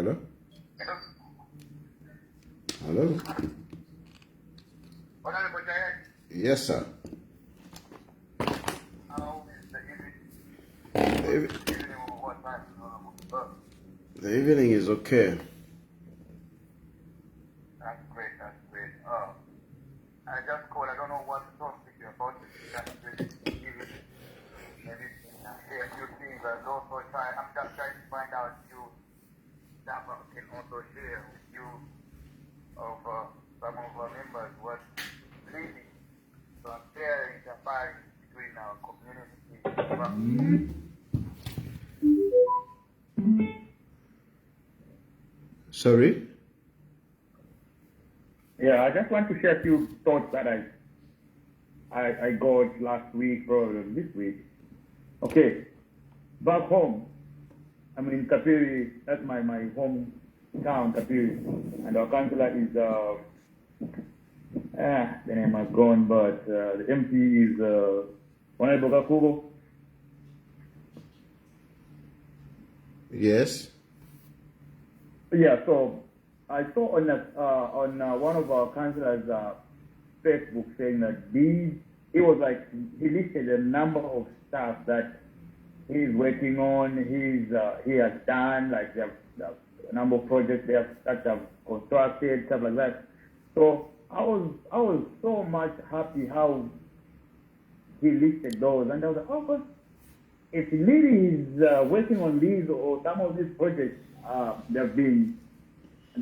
Hello? Hello? Yes, sir. The evening is okay. That's great, that's great. I just called, I don't know what to talk to you about. Maybe say a few things. I'm just trying to find out if you staff can also share with you of some of our members what living. So I'm sharing the fight between our community. Sorry? Yeah, I just want to share a few thoughts that I got last week, probably this week. Okay, back home, I mean in Kapiri, that's my hometown, Kapiri, and our councillor is, the name has gone, but the MP is Honorable Kakubo. Yes. Yeah, so I saw on one of our councillors' Facebook saying that he was like, he listed a number of stuff that he's working on, he has done, like the number of projects that have constructed, stuff like that. So I was so much happy how he listed those, and I was like, oh, but if really he's working on these or some of these projects they've been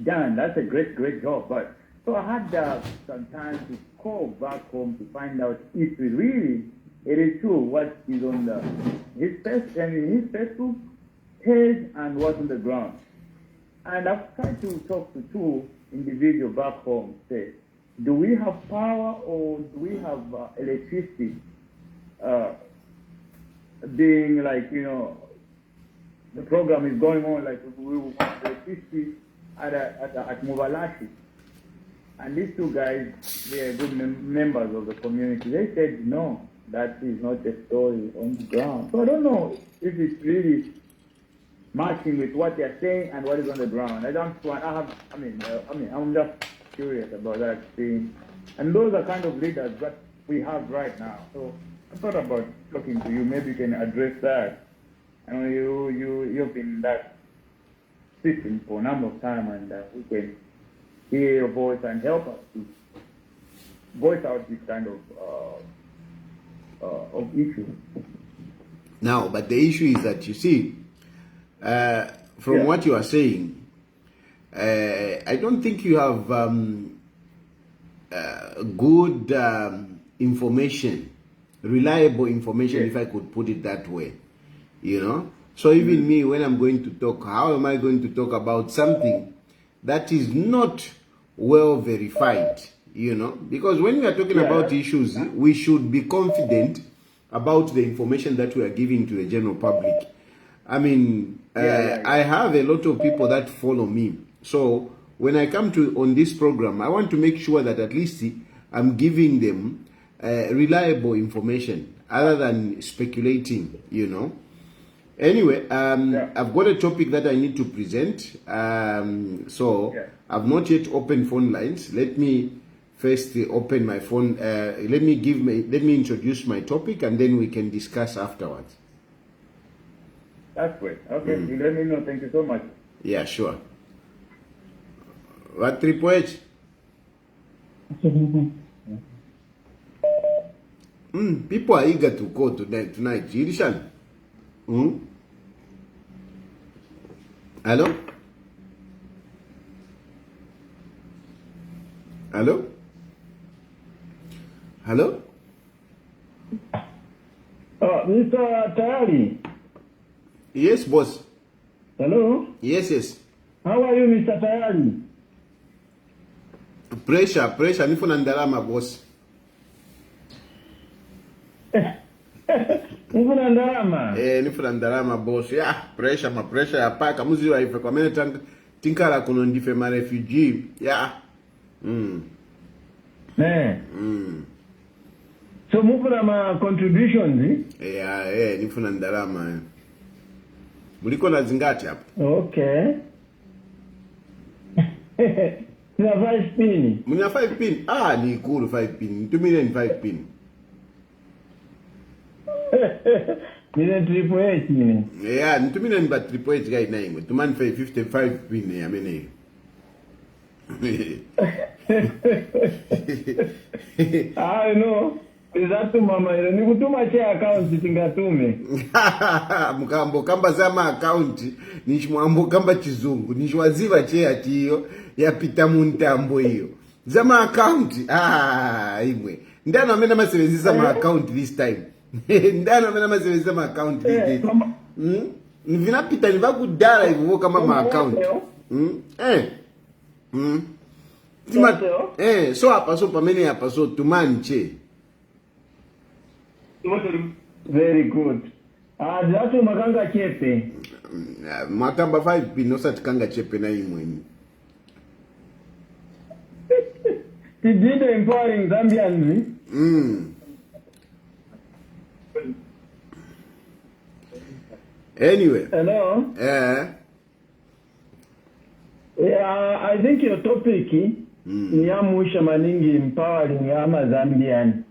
done, that's a great job. But so I had some time to call back home to find out if it is true what is on his Facebook page and what's on the ground. And I've tried to talk to two individuals back home, say, do we have power or do we have electricity being like, the program is going on, like we want electricity at Mubalashi. And these two guys, they are good members of the community. They said, no, that is not a story on the ground. So I don't know if it's really matching with what they're saying and what is on the ground. I'm just curious about that thing. And those are kind of leaders that we have right now. So I thought about talking to you. Maybe you can address that. I know you've been in that system for a number of time, and we can hear your voice and help us to voice out this kind of issue. Now, but the issue is that, you see, from what you are saying, I don't think you have good information, reliable information, if I could put it that way, So even me, when I'm going to talk, how am I going to talk about something that is not well verified, Because when we are talking about issues, we should be confident about the information that we are giving to the general public. I mean, I have a lot of people that follow me. So when I come on this program, I want to make sure that at least I'm giving them reliable information other than speculating, Anyway, I've got a topic that I need to present. I've not yet opened phone lines. Let me first open my phone. Let me introduce my topic, and then we can discuss afterwards. That's great. Okay, you let me know. Thank you so much. Yeah, sure. What, Triple H? People are eager to go tonight. Jirishan. Hello? Hello? Hello? Mr. Tayali. Yes, boss. Hello? Yes. How are you, Mr. Tayali? Pressure. Nifuna ndalama, boss. Nifuna ndalama? Nifuna ndalama, boss. Yeah, pressure ya paka. Muzi wa ife kwa mene tinkala kuno ndife ma refugee. Yeah. So mufuna ma contributions? Nifuna ndalama. Muliko na zingati hapa? Okay. Sina 5 pin. Muna 5 pin. Ah, ni cool 5 pin. 2 million 5 pin. Nile triple H ni. Yeah, 2 million but triple H guy na imwe. Tuman 55 pin ya mene. Ah, no. Izatu mama ile ni kutuma che account singatume. Mukambo kamba zama account nishimwambo kamba chizungu nishwaziva che atiyo yapita muntambo hiyo zama account imwe ndano amena masebenzisa ma account this time. Ndano amena masebenzisa ma account this time. Vinapita nivakudala hivyo kama ma account. So hapa so pamene hapa so tumanche. Very good. Zatu makanga chepe. Makamba 5 pin no satikanga chepe na imwe. Did empowering Zambians? Anyway. Hello? I think your topic ni amusha maningi empowering ama Zambian.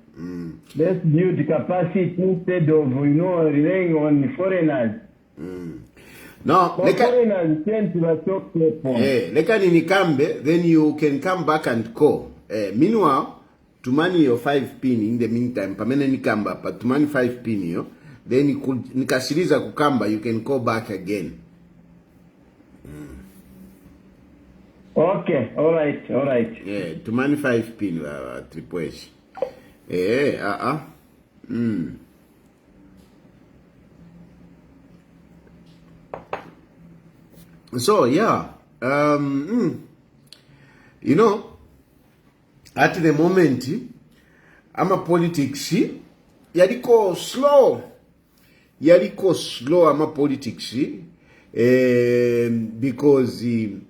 Let's build capacity instead of, relying on foreigners. No, foreigners tend to talk people. Leka ni nikambe, then you can come back and call. Meanwhile, tumani your 5 pin in the meantime. Pamene nikamba, but tumani 5 pin yo. Then nikashiriza kukamba, you can call back again. Okay, all right. Yeah, tumani 5 pin triple H. So yeah, you know, at the moment, politics yaliko slow ama politics because you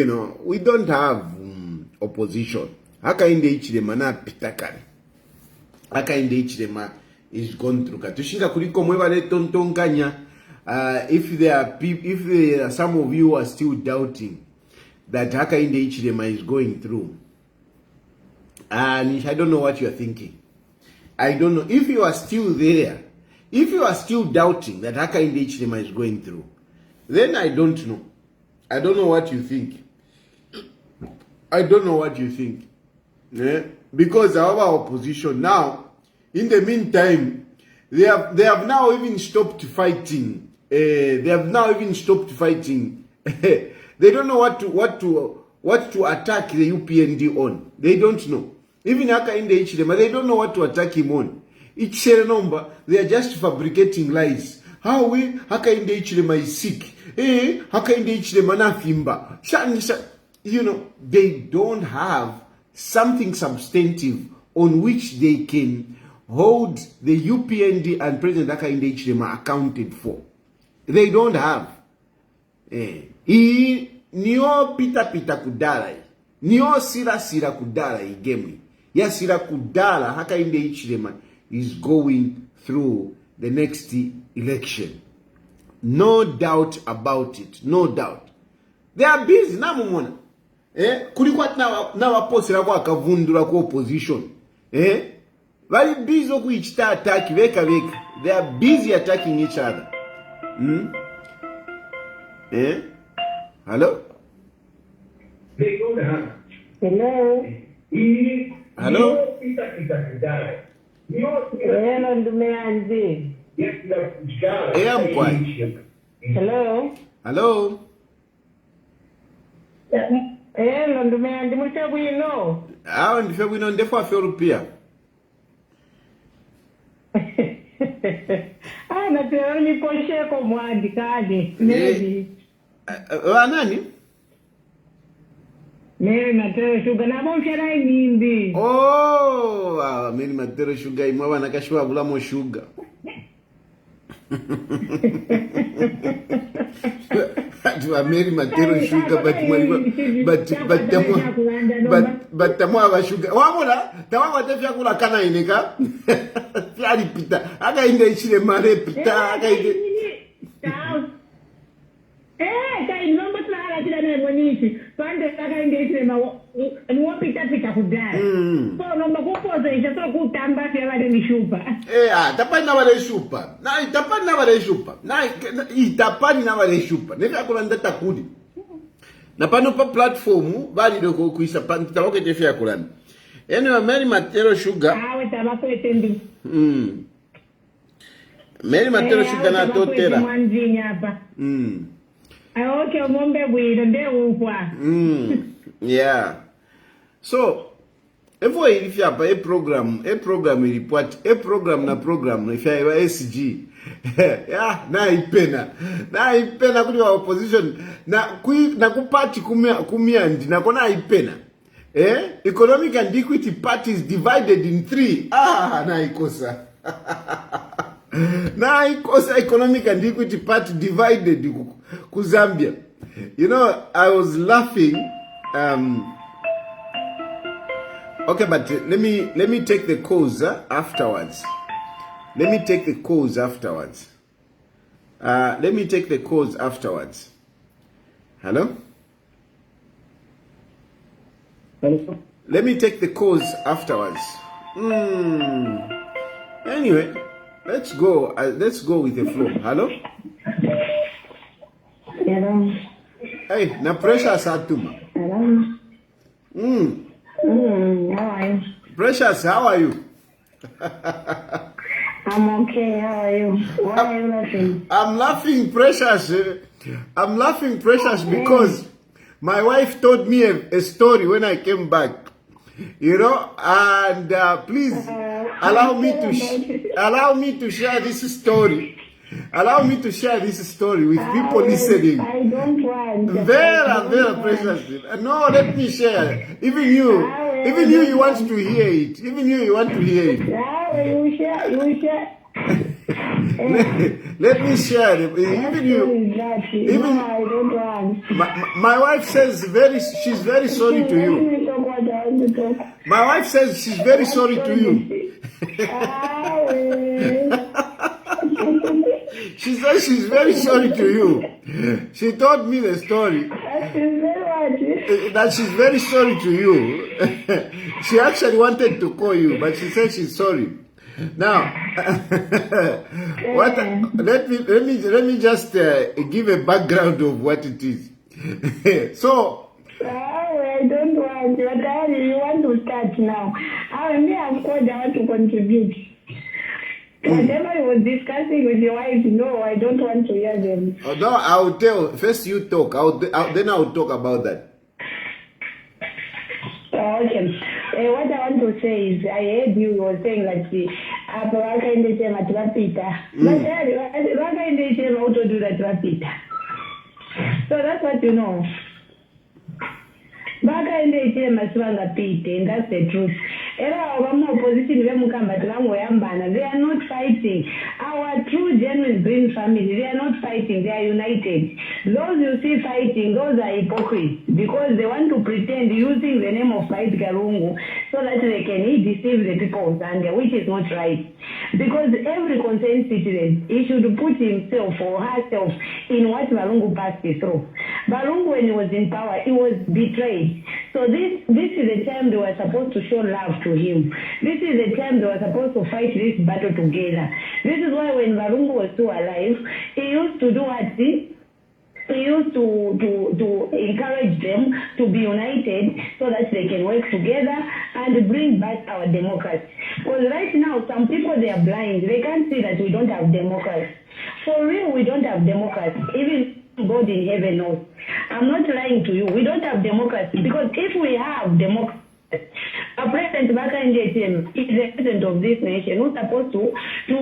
know we don't have opposition. Haka inde ichilema na pitakari. Haka inde ichilema is gone through. Katushinga kuliko mweba le tontonkanya. If there are some of you are still doubting that Haka inde ichilema is going through, and I don't know what you are thinking. I don't know if you are still there. If you are still doubting that Haka inde ichilema is going through, then I don't know. I don't know what you think. I don't know what you think. Because our opposition now, in the meantime, they have now even stopped fighting. They don't know what to attack the UPND on. They don't know. Even Haka in the Ichilema, they don't know what to attack him on. Each number, they are just fabricating lies. How we Haka in the Ichilema is sick. Haka in the Ichilema na fimba. You know, they don't have something substantive on which they can hold the UPND and President Haka inde ichilema accounted for. They don't have. Niyo pita kudala. Niyo sira kudala igemi. Ya sira kudala Haka inde ichilema is going through the next election. No doubt about it. No doubt. They are busy namumona. Kulikuwa na waposera kwa akavundura kwa opposition. Very busy kuichita attack veka. They are busy attacking each other. Hello? Hello? Hello? Hello, Ndumeanzi. I'm quiet. Hello? Hello? Hello, Ndumeanzi. Mutabwino. Ndife bwino ndefu aferupia. Natero ni posheko mwandi kadi. Maybe. Nani? Mary Matero Sugar na bomshara nyimbi. Mary Matero Sugar imwe bana kashwa bulamo sugar. Mary Matero Sugar but tamwa sugar. Wamula tawa tefya kula kana ineka. Fyali pita. Aga inde ichile mare pita aga inde. Kai nomba tsara akachira nemonisi pande akaendesema niwopita kudhara so nomba kupoza isha so kutamba fyavale nishupa tapani navale shupa tapani navale shupa itapani navale shupa nevyakulanda takudi na pano pa platform valile kuisa tavakete vyakulanda anyway Mary Matero Sugar awe tavakuetembi Mary Matero Sugar na totera mwanjini hapa okay ngombe bwire ndeukwa yeah so evo ilifya hapa program report na program ifya SG yeah na ipena kuli wa opposition na kupati kumia ndi na kona ipena economic and equity parties divided in 3 na ikosa na ikosa economic and equity party divided ku Zambia. You know, I was laughing okay, but let me take the cause afterwards. Let me take the cause afterwards. Hello? Hello? Let me take the cause afterwards. Anyway, let's go with the flow. Hello? hello Hey, na Precious Atuma. hello how are you? Precious, how are you? I'm okay, how are you? Why are you laughing? I'm laughing, Precious. I'm laughing, Precious, because my wife told me a story when I came back. You know, and please allow me to share this story. Allow me to share this story with people listening. I don't want. Very Precious. No, let me share. Even you want to hear it. You share. Let me share it. No, I don't want. My wife says she's very sorry to you. Let me talk what I want to talk. My wife says she's very sorry to you. She says she's very sorry to you. She told me the story that she's very sorry to you. She actually wanted to call you, but she said she's sorry. Now, let me just give a background of what it is. So, I don't want. You want to start now. I'm called. I want to contribute. Whatever you was discussing with your wife, no, I don't want to hear them. Oh, no, I'll tell. First you talk. Then I'll talk about that. Okay. What I want to say is, I heard you were saying like the Waka in the same at Rapita. But Waka in the same how to do that Rapita. So that's what you know. Waka in the same as Wanga Pete, and that's the truth. They are not fighting. Our true genuine Green family, they are not fighting, they are united. Those you see fighting, those are hypocrites because they want to pretend using the name of Fight Garungu so that they can deceive the people of Zambia, which is not right. Because every concerned citizen, he should put himself or herself in what Balungu passed through. Balungu, when he was in power, he was betrayed. So this is the time they were supposed to show love to him. This is the time they were supposed to fight this battle together. This is why when Balungu was still alive, he used to do what? He used to encourage them to be united so that they can work together and bring back our democracy. Because right now, some people, they are blind. They can't see that we don't have democracy. For real, we don't have democracy. Even God in heaven knows. I'm not lying to you. We don't have democracy because if we have democracy, a president Baka NJTM is the president of this nation who's supposed to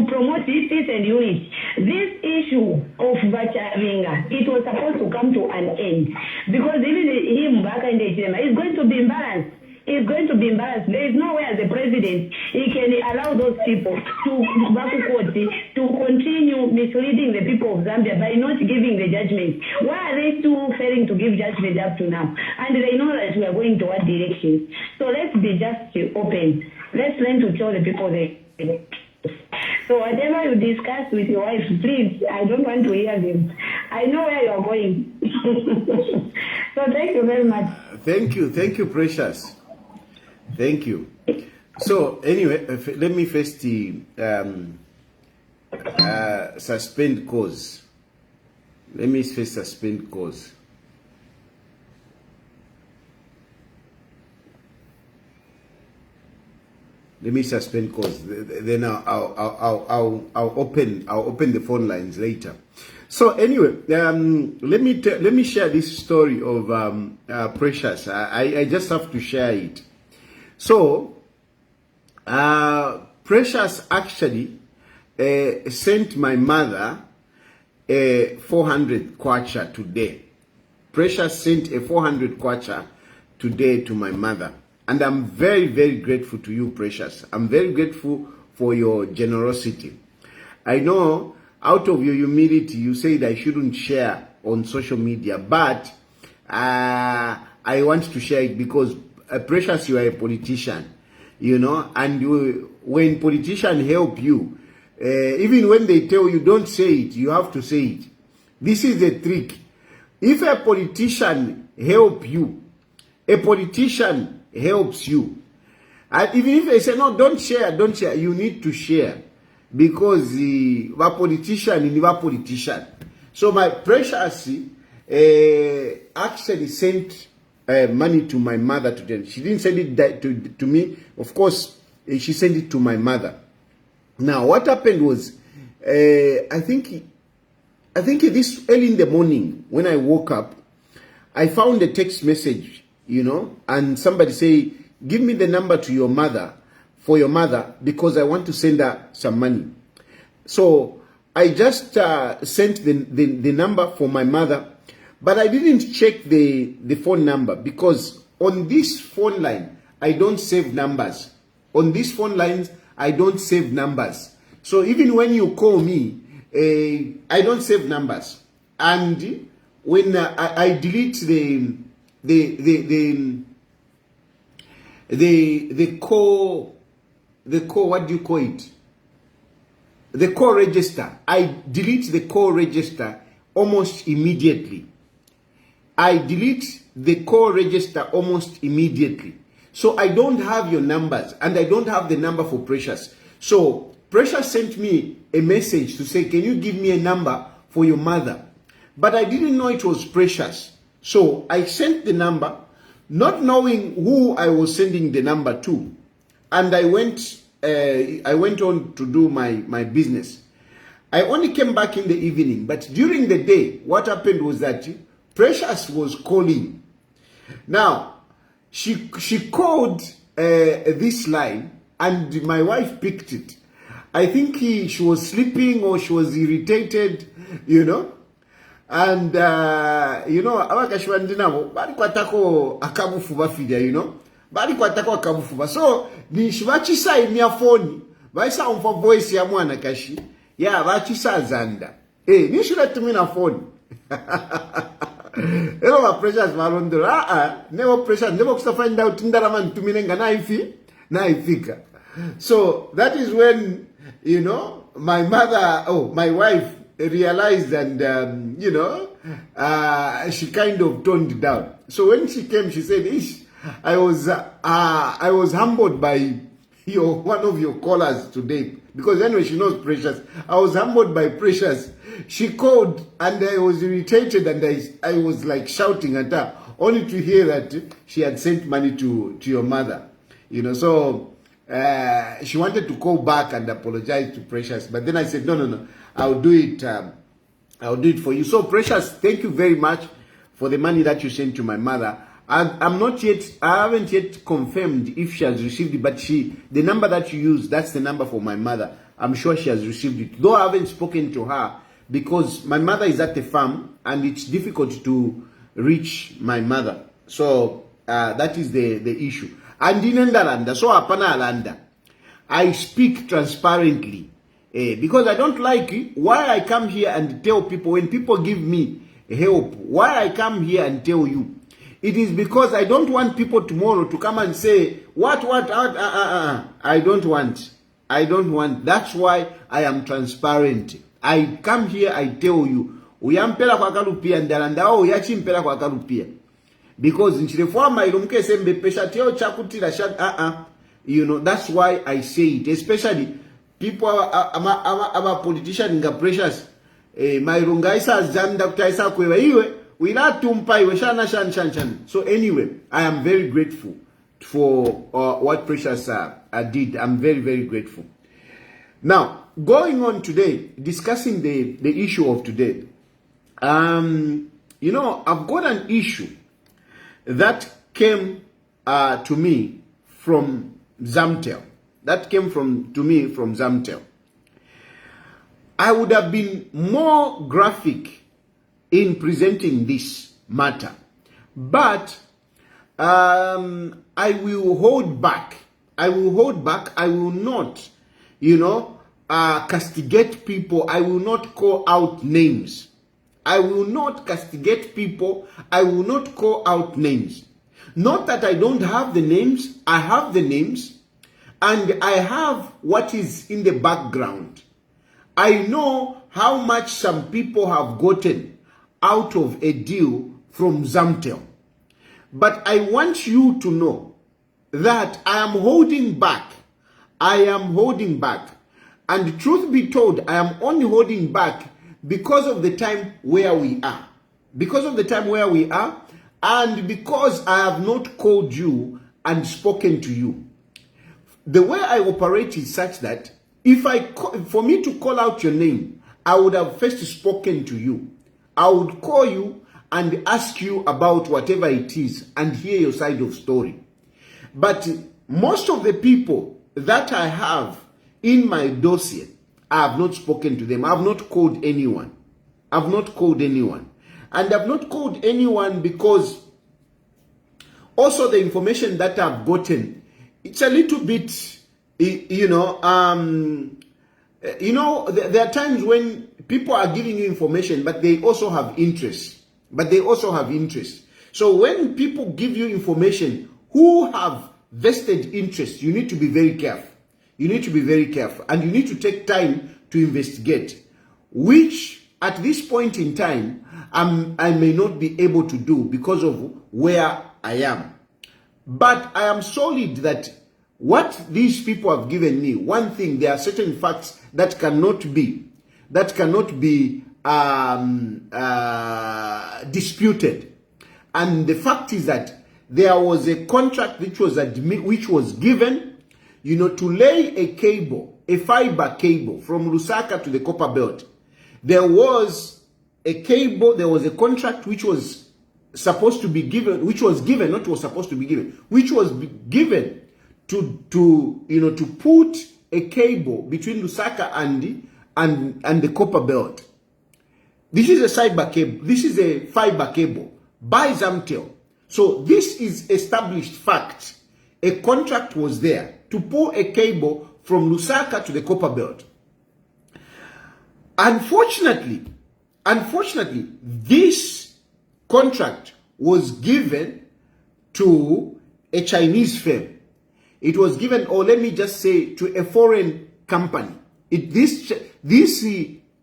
promote peace and unity. This issue of Bachavinga, it was supposed to come to an end because even him Baka NJTM is going to be imbalanced. Is going to be embarrassed. There is no way as a president he can allow those people to continue misleading the people of Zambia by not giving the judgment. Why are they still failing to give judgment up to now? And they know that we are going to what direction. So let's be just open. Let's learn to tell the people the. So whatever you discuss with your wife, please, I don't want to hear them. I know where you're going. So thank you very much. Thank you, Precious. Thank you. So anyway, let me first suspend cause. Let me first suspend cause. Let me suspend cause. Then I'll open the phone lines later. So anyway, let me share this story of Precious. I just have to share it. So Precious actually sent my mother 400 kwacha today. Precious sent a 400 kwacha today to my mother. And I'm very, very grateful to you, Precious. I'm very grateful for your generosity. I know out of your humility, you said I shouldn't share on social media, but I want to share it because, Precious, you are a politician, you know, and when politicians help you, even when they tell you don't say it, you have to say it. This is the trick. If a politician help you, a politician helps you, and even if they say no, don't share, you need to share, because the politician. So my Precious actually sent money to my mother today. She didn't send it to me, of course. She sent it to my mother. Now what happened was, I think this early in the morning when I woke up, I found a text message, you know, and somebody say, give me the number to your mother, for your mother, because I want to send her some money. So I just sent the number for my mother, but I didn't check the phone number, because on this phone line, I don't save numbers. On these phone lines, I don't save numbers. So even when you call me, I don't save numbers. And when I delete the call, what do you call it? The call register. I delete the call register almost immediately. I delete the call register almost immediately. So I don't have your numbers, and I don't have the number for Precious. So Precious sent me a message to say, can you give me a number for your mother? But I didn't know it was Precious. So I sent the number, not knowing who I was sending the number to. And I went on to do my business. I only came back in the evening, but during the day, what happened was that Precious was calling. Now, she called this line, and my wife picked it. I think she was sleeping or she was irritated, you know. And you know, abakashwandinabo bali kwatako akabufuba fija, you know, bali kwatako akabufuba. So ni shibachisa imya phone baisa umfa voice ya mwana kashi ya bachisa zanda ni shula tumina phone. Hello, my Precious Malondora. Never Precious, never could find out Tindaraman Tuminenga naifika. So that is when, you know, my wife realized, and you know, she kind of toned down. So when she came, she said, "Ish, I was humbled by one of your callers today, because anyway she knows Precious. I was humbled by Precious. She called and I was irritated, and I was like shouting at her, only to hear that she had sent money to your mother, you know." So she wanted to call back and apologize to Precious, but then I said, no, I'll do it for you. So Precious, thank you very much for the money that you sent to my mother. I haven't yet confirmed if she has received it, but the number that you use, that's the number for my mother. I'm sure she has received it, though I haven't spoken to her, because my mother is at the farm and it's difficult to reach my mother. So that is the issue. And in Ndalanda, so apana alanda, I speak transparently, because I don't like it. Why I come here and tell people, when people give me help, why I come here and tell you? It is because I don't want people tomorrow to come and say, what, I don't want. That's why I am transparent. I come here, I tell you, uyampela kwa kalupia Ndalanda, uyachimpela kwa kalupia. because nchirefwama ilumke sembe pesha teo chakutira shat you know, that's why I say it, especially people our politician nga precious mairunga isa zanda kutaisa kwewa iwe wila tumpa iwe shana shan. So anyway, I am very grateful for what Precious did. I'm very, very grateful. Now, going on today, discussing the issue of today. You know, I've got an issue that came to me from Zamtel. That came to me from Zamtel. I would have been more graphic in presenting this matter, but I will hold back. I will not, you know, castigate people. I will not call out names. I will not castigate people. I will not call out names. Not that I don't have the names. I have the names. And I have what is in the background. I know how much some people have gotten out of a deal from Zamtel. But I want you to know that I am holding back. I am holding back. And truth be told, I am only holding back because of the time where we are. Because of the time where we are, and because I have not called you and spoken to you. The way I operate is such that for me to call out your name, I would have first spoken to you. I would call you and ask you about whatever it is and hear your side of story. But most of the people that I have in my dossier, I have not spoken to them. I have not called anyone. I've not called anyone. And I've not called anyone because also the information that I've gotten, it's a little bit, you know, there are times when people are giving you information, but they also have interest. So when people give you information who have vested interest, you need to be very careful. And you need to take time to investigate, which at this point in time, I may not be able to do because of where I am. But I am solid that what these people have given me, one thing, there are certain facts that cannot be disputed. And the fact is that there was a contract which was given, you know, to lay a cable, a fiber cable from Lusaka to the Copper Belt. There was a cable, there was a contract which was supposed to be given, which was given to put a cable between Lusaka and the Copper Belt. This is a fiber cable by Zamtel. So this is established fact. A contract was there to pull a cable from Lusaka to the Copper Belt. Unfortunately, this contract was given to a Chinese firm. It was given, or let me just say, to a foreign company. This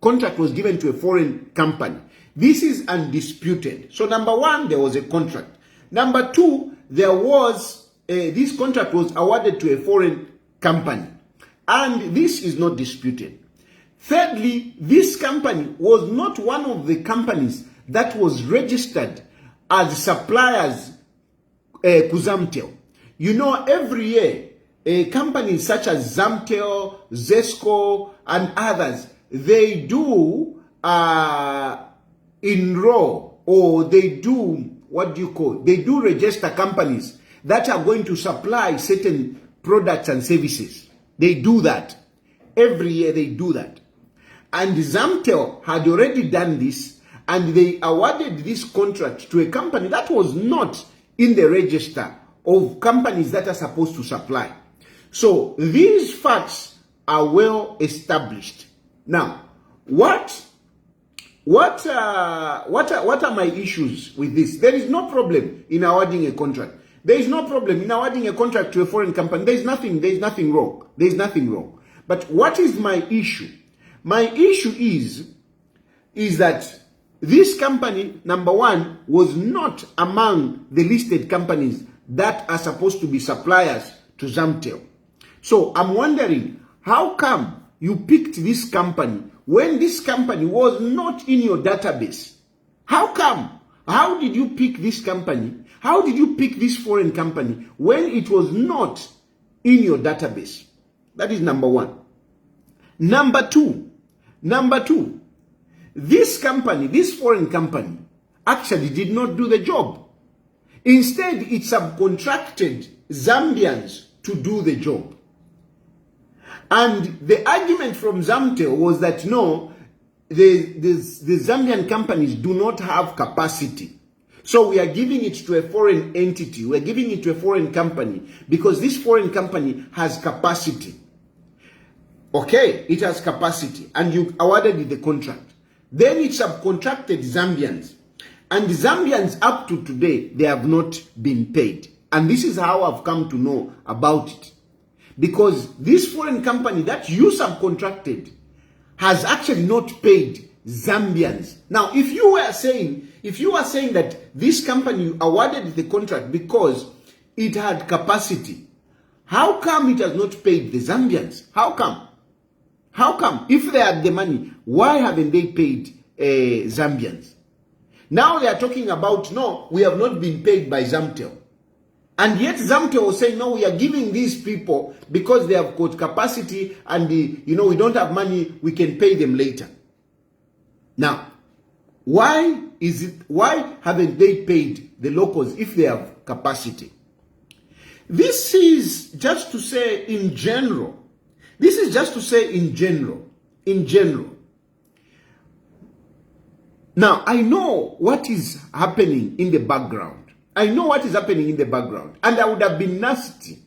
contract was given to a foreign company. This is undisputed. So number one, there was a contract. Number two, there was this contract was awarded to a foreign company. And this is not disputed. Thirdly, this company was not one of the companies that was registered as suppliers to Zamtel. You know, every year, companies such as Zamtel, Zesco, and others, they do enroll, or they do, they do register companies that are going to supply certain products and services. They do that. Every year they do that. And Zamtel had already done this, and they awarded this contract to a company that was not in the register of companies that are supposed to supply. So these facts are well established. Now, what are my issues with this? There is no problem in awarding a contract. There is no problem in awarding a contract to a foreign company. There is nothing wrong. But what is my issue? My issue is that this company, number one, was not among the listed companies that are supposed to be suppliers to Zamtel. So I'm wondering, how come you picked this company when this company was not in your database? How come? How did you pick this company? How did you pick this foreign company when it was not in your database? That is number one. Number two, this company, this foreign company, actually did not do the job. Instead, it subcontracted Zambians to do the job. And the argument from Zamtel was that no, the Zambian companies do not have capacity. So we are giving it to a foreign entity. We are giving it to a foreign company because this foreign company has capacity. Okay, it has capacity and you awarded it the contract. Then it subcontracted Zambians. And the Zambians up to today, they have not been paid. And this is how I've come to know about it. Because this foreign company that you subcontracted has actually not paid Zambians. Now, if you are saying that this company awarded the contract because it had capacity, how come it has not paid the Zambians? How come? How come? If they had the money, why haven't they paid Zambians? Now they are talking about, no, we have not been paid by Zamtel. And yet Zamtel was saying, no, we are giving these people because they have got capacity and, we don't have money, we can pay them later. Now, why haven't they paid the locals if they have capacity? This is just to say in general. In general. Now, I know what is happening in the background. And I would have been nasty.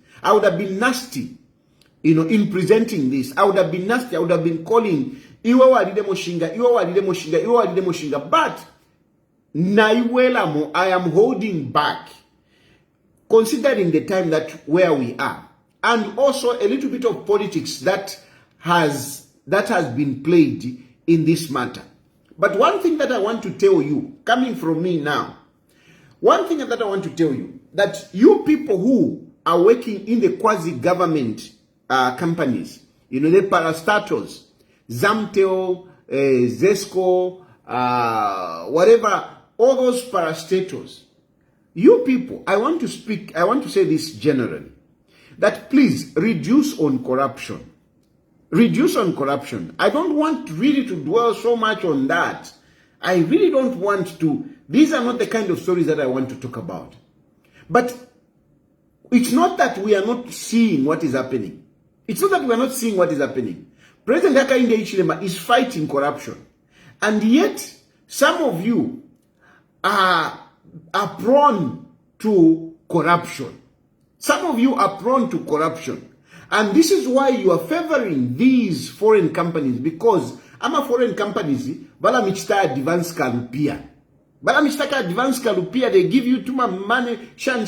In presenting this. I would have been nasty. I would have been calling Iwa walide moshinga. But naiwelamo, I am holding back, considering the time where we are, and also a little bit of politics that has been played in this matter. But one thing that I want to tell you, coming from me now, that you people who are working in the quasi-government companies, the parastatals, Zamtel, Zesco, whatever, all those parastatals, you people, I want to say this generally, that please reduce on corruption. Reduce on corruption. I don't want really to dwell so much on that. I really don't want to. These are not the kind of stories that I want to talk about. But it's not that we are not seeing what is happening. President Hakainde Hichilema is fighting corruption. And yet, some of you are prone to corruption. And this is why you are favoring these foreign companies, because foreign companies, they give you too much money, shan.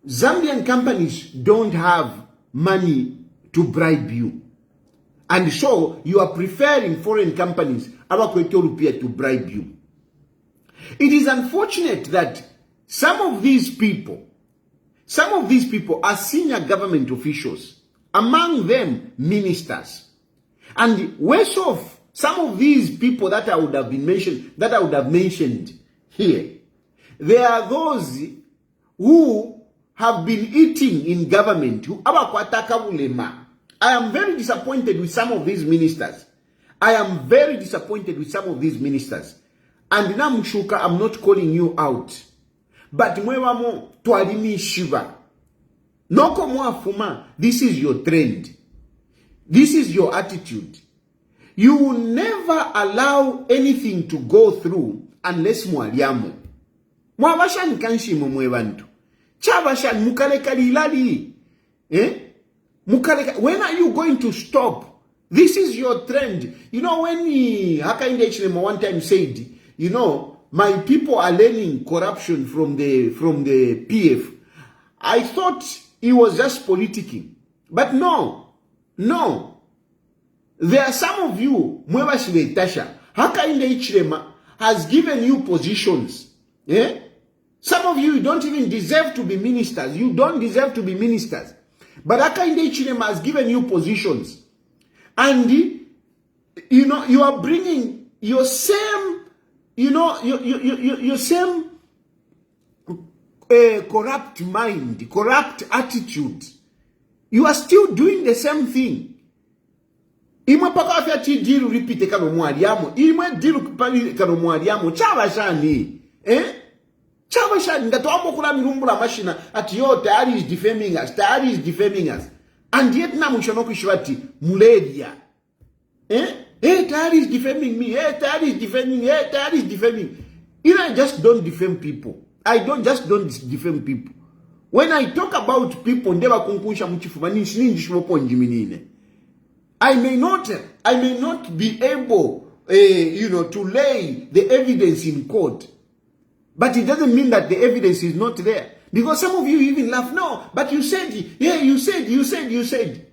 Zambian companies don't have money to bribe you. And so you are preferring foreign companies to bribe you. It is unfortunate that some of these people are senior government officials, among them ministers. And worse off, some of these people that I would have mentioned here, they are those who have been eating in government. I am very disappointed with some of these ministers. And Namshuka, I'm not calling you out. But mwewamo twalimi shiva. Noko mwafuma, this is your trend. This is your attitude. You will never allow anything to go through unless mwaliamu. Mwabashan kanshimo mwebantu. Chabashan mukalekali. When are you going to stop? This is your trend. When Hakainde Hichilema one time said, my people are learning corruption from the PF. I thought he was just politicking. But no. There are some of you, Mwebashile Tasha, Hakainde Hichilema has given you positions. Yeah? Some of you don't even deserve to be ministers. You don't deserve to be ministers. But Hakainde Hichilema has given you positions. And, you know, you are bringing your same, you know, your same corrupt mind, corrupt attitude. You are still doing the same thing. Imwe paka afya ti diru repeat kano mwaliamo. Imwe diru kupali kano mwaliamo. Chava shani. Chava shani. Ngato amo kula mirumbula mashina. Ati yo tayari is defaming us. Tayari is defaming us. And yet na mwishonoku shwati. Muledia. Tayari is defaming me. Tayari is defaming. Tayari is defaming. You know, I just don't defame people. I don't defame people. When I talk about people, ndeba kunkunsha mchifuba nini shwopo njiminine. I may not be able, you know, to lay the evidence in court. But it doesn't mean that the evidence is not there. Because some of you even laugh, no, but you said, yeah, you said.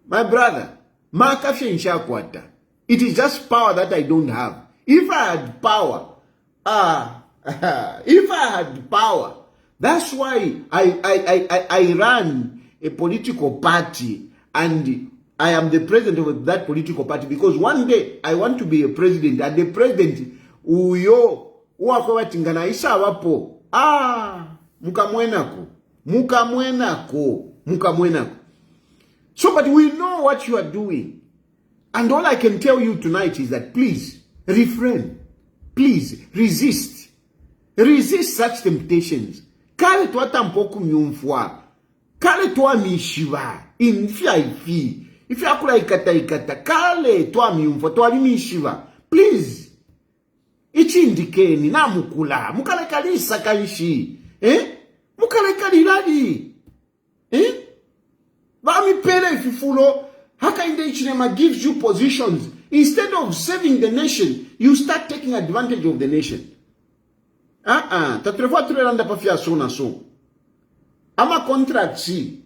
My brother, it is just power that I don't have. If I had power, that's why I ran a political party and I am the president of that political party, because one day I want to be a president, and the president uyo uwako tingana isa wapo mukamwenako. So but we know what you are doing, and all I can tell you tonight is that please refrain, please resist such temptations. Kale tuata mpoku myumfwa, kale tuwa mishiva infia ifi. If you are ikata, kale toa miumfo, toa limishiva. Please. Ichi indikeni na mukula. Mukale kalisa kaishi. Mukale kaliladi. Bami pele ififulo. Hakainde Hichilema gives you positions. Instead of saving the nation, you start taking advantage of the nation. Tatrefa turelanda pafia so na so. Ama contract si.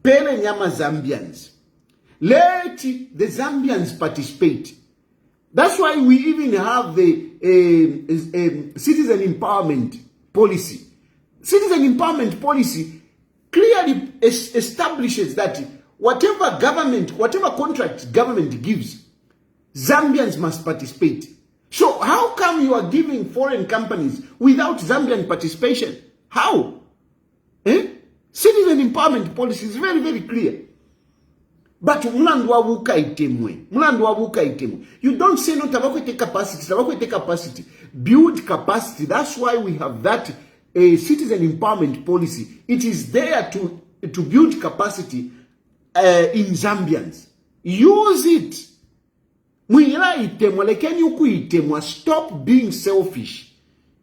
Pele nyama Zambians. Let the Zambians participate. That's why we even have the citizen empowerment policy. Citizen empowerment policy clearly establishes that whatever contract government gives, Zambians must participate. So how come you are giving foreign companies without Zambian participation? How? Citizen empowerment policy is very, very clear. But mulandu wabuka itemwe. You don't say no tabakwete capacity. Build capacity. That's why we have that citizen empowerment policy. It is there to build capacity in Zambians. Use it. Mwila itemwa, lekeni uku itemwa. Stop being selfish.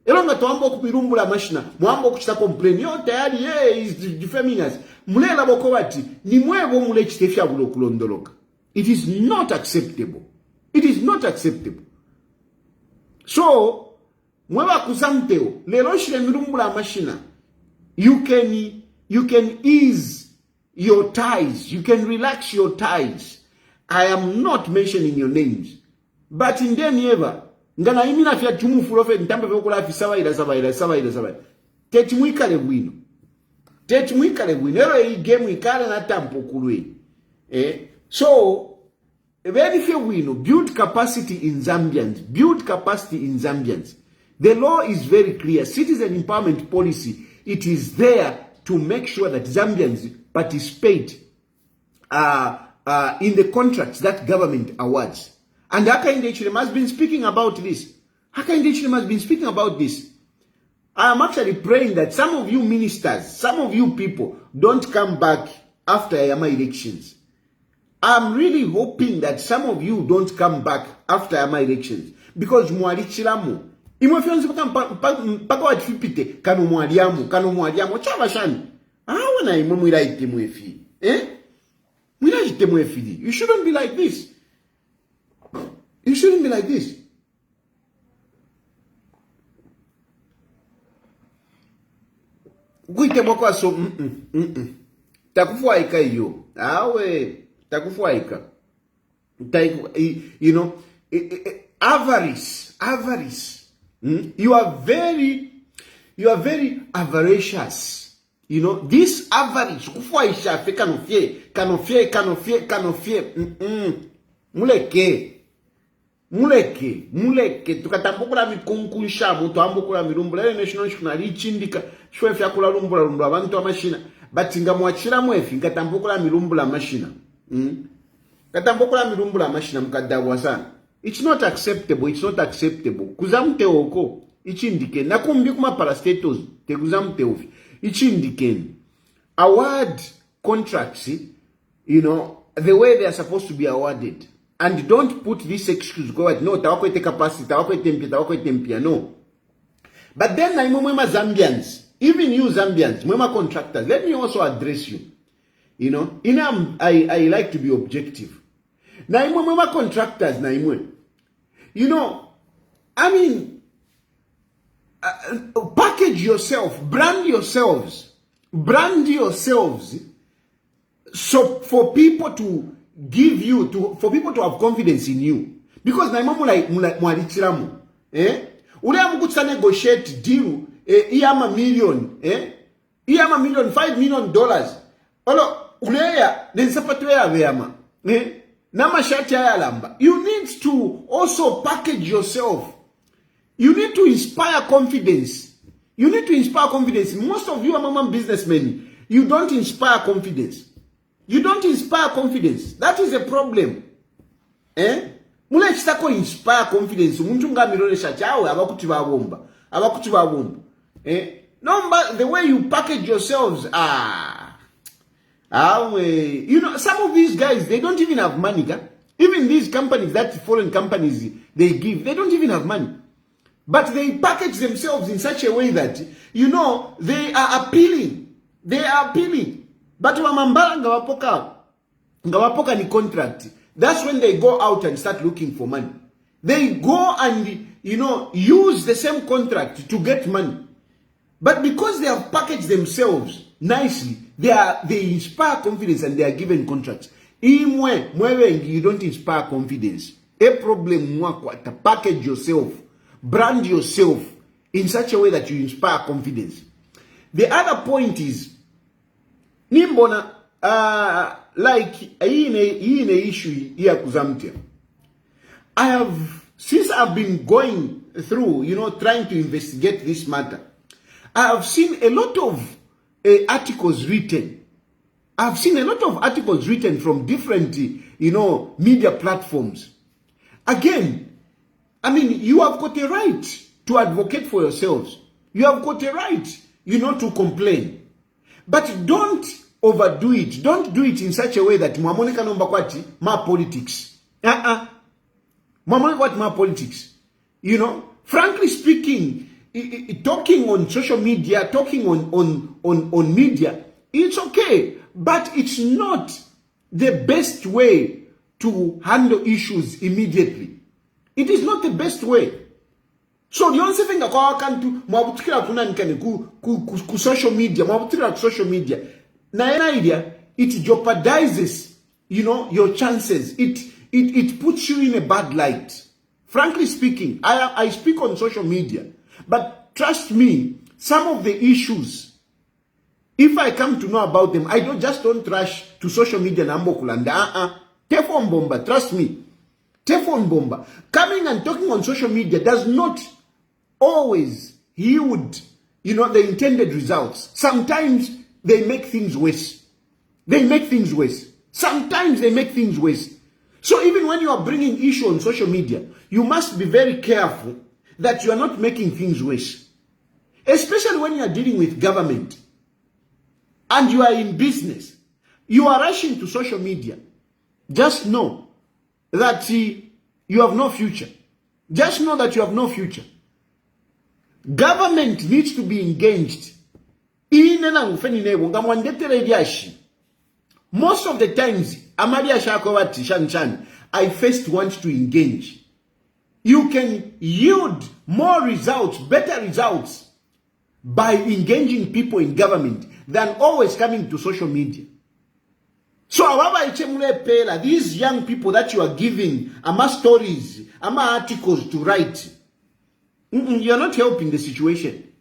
Elonga tuambo kupirumbula mashina. Mwambo kuchita complain. Yo tayari, is defaming us. Mulela bokowati. Ni mwevo mule chitefia bulo kulondoloka. It is not acceptable. It is not acceptable. So, mweva kusamteo. Leroshile mirumbula mashina. You can ease your ties. You can relax your ties. I am not mentioning your names. But in the ever, ngana imina fia tumu fulofe ntambe vekula fi sabaira. Tetimwikale bwino. Ero hii game ikale na tampo kulwe. So, very few wino, build capacity in Zambians. The law is very clear. Citizen empowerment policy, it is there to make sure that Zambians participate in the contracts that government awards. And Hakainde Hichilema has been speaking about this. I am actually praying that some of you ministers, some of you people don't come back after Ayama elections. I'm really hoping that some of you don't come back after Ayama elections. Because mwali chilamu. Imwefionzi mpaka watifipite kano mwaliamu. Chava shani. Wana mwila itemwefi. Mwila itemwefi. You shouldn't be like this. Gwite mwakwa so, takufuaika iyo. Takufuaika. You know, avarice avarice. You are very avaricious. You know, this avarice, muleke tukatambukula mikunkunsha mutu ambukula milumbula national shkunali chindika shwefe akula lumbula abantu amashina batinga mwachira mwefi ngatambukula milumbula mashina katambukula milumbula mashina mukadabwa sana. It's not acceptable kuzamte oko ichindike nakumbi kuma parastatos te kuzamte ofi ichindike award contracts, you know, the way they are supposed to be awarded. And don't put this excuse, go ahead, no, tawakwete capacity, tawakwete tempia, no. But then, mwema Zambians, even you Zambians, mwema contractors, let me also address you. You know, I like to be objective. Na mwema contractors, you know, I mean, package yourself, brand yourselves, so for people to give you for people to have confidence in you, because na imamu like mwalichiramu ule amukutsa negotiate deal iyama million iyama million $5 million olo uleya nensapatu ya veyama na mashati ya lamba. You need to also package yourself. You need to inspire confidence. Most of you are mama businessmen, you don't inspire confidence. That is a problem. Mule chitako inspire confidence. Muntu nga mironesha chawe abakuti babomba. No, but the way you package yourselves, you know, some of these guys, they don't even have money. Even these companies, that foreign companies they give, they don't even have money. But they package themselves in such a way that, you know, they are appealing. But wamambala ngawapoka ni contract. That's when they go out and start looking for money. They go and, you know, use the same contract to get money. But because they have packaged themselves nicely, they inspire confidence and they are given contracts. You don't inspire confidence. A problem to package yourself, brand yourself in such a way that you inspire confidence. The other point is, nimbona like in a issue here kuzamtia. Since I've been going through, you know, trying to investigate this matter, I have seen a lot of articles written. I've seen a lot of articles written from different, you know, media platforms. Again, I mean, you have got a right to advocate for yourselves. You have got a right, you know, to complain. But don't overdo it. Don't do it in such a way that mwamoneka nomba kwati ma politics. Mwamoneka kwati ma politics. You know, frankly speaking, talking on social media, talking on media, it's okay. But it's not the best way to handle issues immediately. It is not the best way. So the only thing I can do, mwabutikira kuna nikani ku social media, mwabutikira ku social media. Na an idea, it jeopardizes, you know, your chances. It puts you in a bad light. Frankly speaking, I speak on social media, but trust me, some of the issues, if I come to know about them, I don't rush to social media na mbokulanda. Tefon bomba, trust me. Tefon bomba. Coming and talking on social media does not always yield, you know, the intended results. Sometimes they make things worse. Sometimes they make things worse. So even when you are bringing issue on social media, you must be very careful that you are not making things worse. Especially when you are dealing with government and you are in business. You are rushing to social media. Just know that you have no future. Just know that you have no future. Government needs to be engaged. Most of the times, I first want to engage. You can yield more results, better results, by engaging people in government than always coming to social media. So, these young people that you are giving stories, articles to write, You're not helping the situation.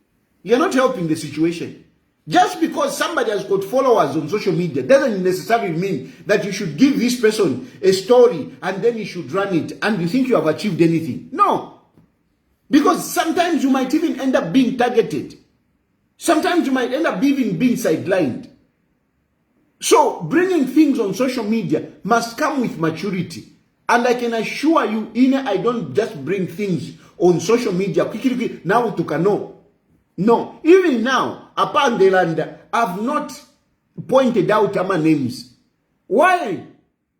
You're not helping the situation. Just because somebody has got followers on social media doesn't necessarily mean that you should give this person a story and then you should run it and you think you have achieved anything. No. Because sometimes you might even end up being targeted. Sometimes you might end up being sidelined. So bringing things on social media must come with maturity. And I can assure you, I don't just bring things on social media quickly now to know. No, even now, upon the land, I've not pointed out my names. Why?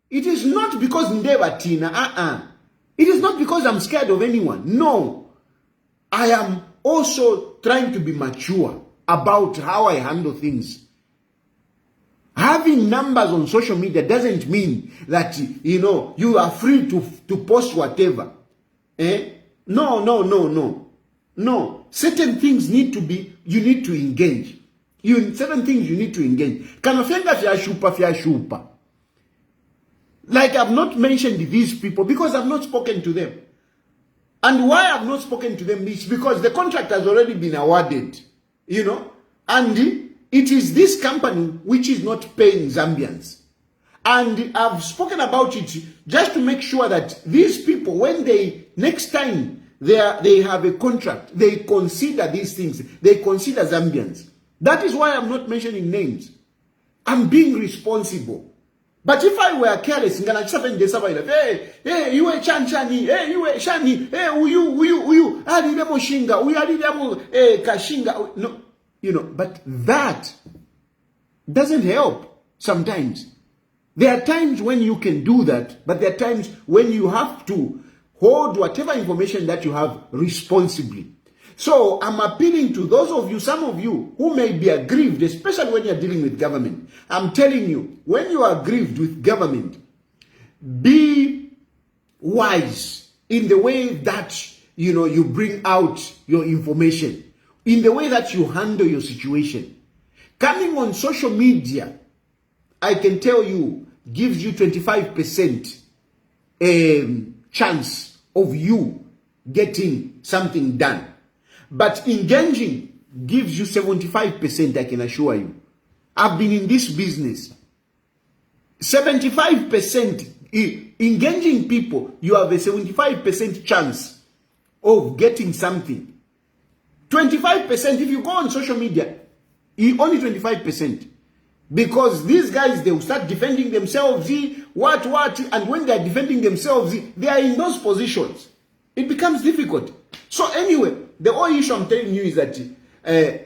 It is not because Ndeva Tina. It is not because I'm scared of anyone. No. I am also trying to be mature about how I handle things. Having numbers on social media doesn't mean that, you are free to post whatever. No. Certain things you need to engage. Certain things you need to engage. Kanofenga fya shupa. Like I've not mentioned these people because I've not spoken to them. And why I've not spoken to them is because the contract has already been awarded. And it is this company which is not paying Zambians. And I've spoken about it just to make sure that these people, when next time they have a contract, they consider these things. They consider Zambians. That is why I'm not mentioning names. I'm being responsible. But if I were careless, hey, you were Chanchani, hey, you were Shani, hey, uyu, adidemo shinga, uyu adidemo kashinga. No, but that doesn't help sometimes. There are times when you can do that, but there are times when you have to hold whatever information that you have responsibly. So I'm appealing to those of you, some of you who may be aggrieved, especially when you're dealing with government. I'm telling you, when you are aggrieved with government, be wise in the way that, you bring out your information, in the way that you handle your situation. Coming on social media, I can tell you, gives you 25% chance of you getting something done. But engaging gives you 75%, I can assure you. I've been in this business. 75%, engaging people, you have a 75% chance of getting something. 25%, if you go on social media, only 25%. Because these guys, they will start defending themselves, and when they are defending themselves, they are in those positions. It becomes difficult. So anyway, the whole issue I'm telling you is that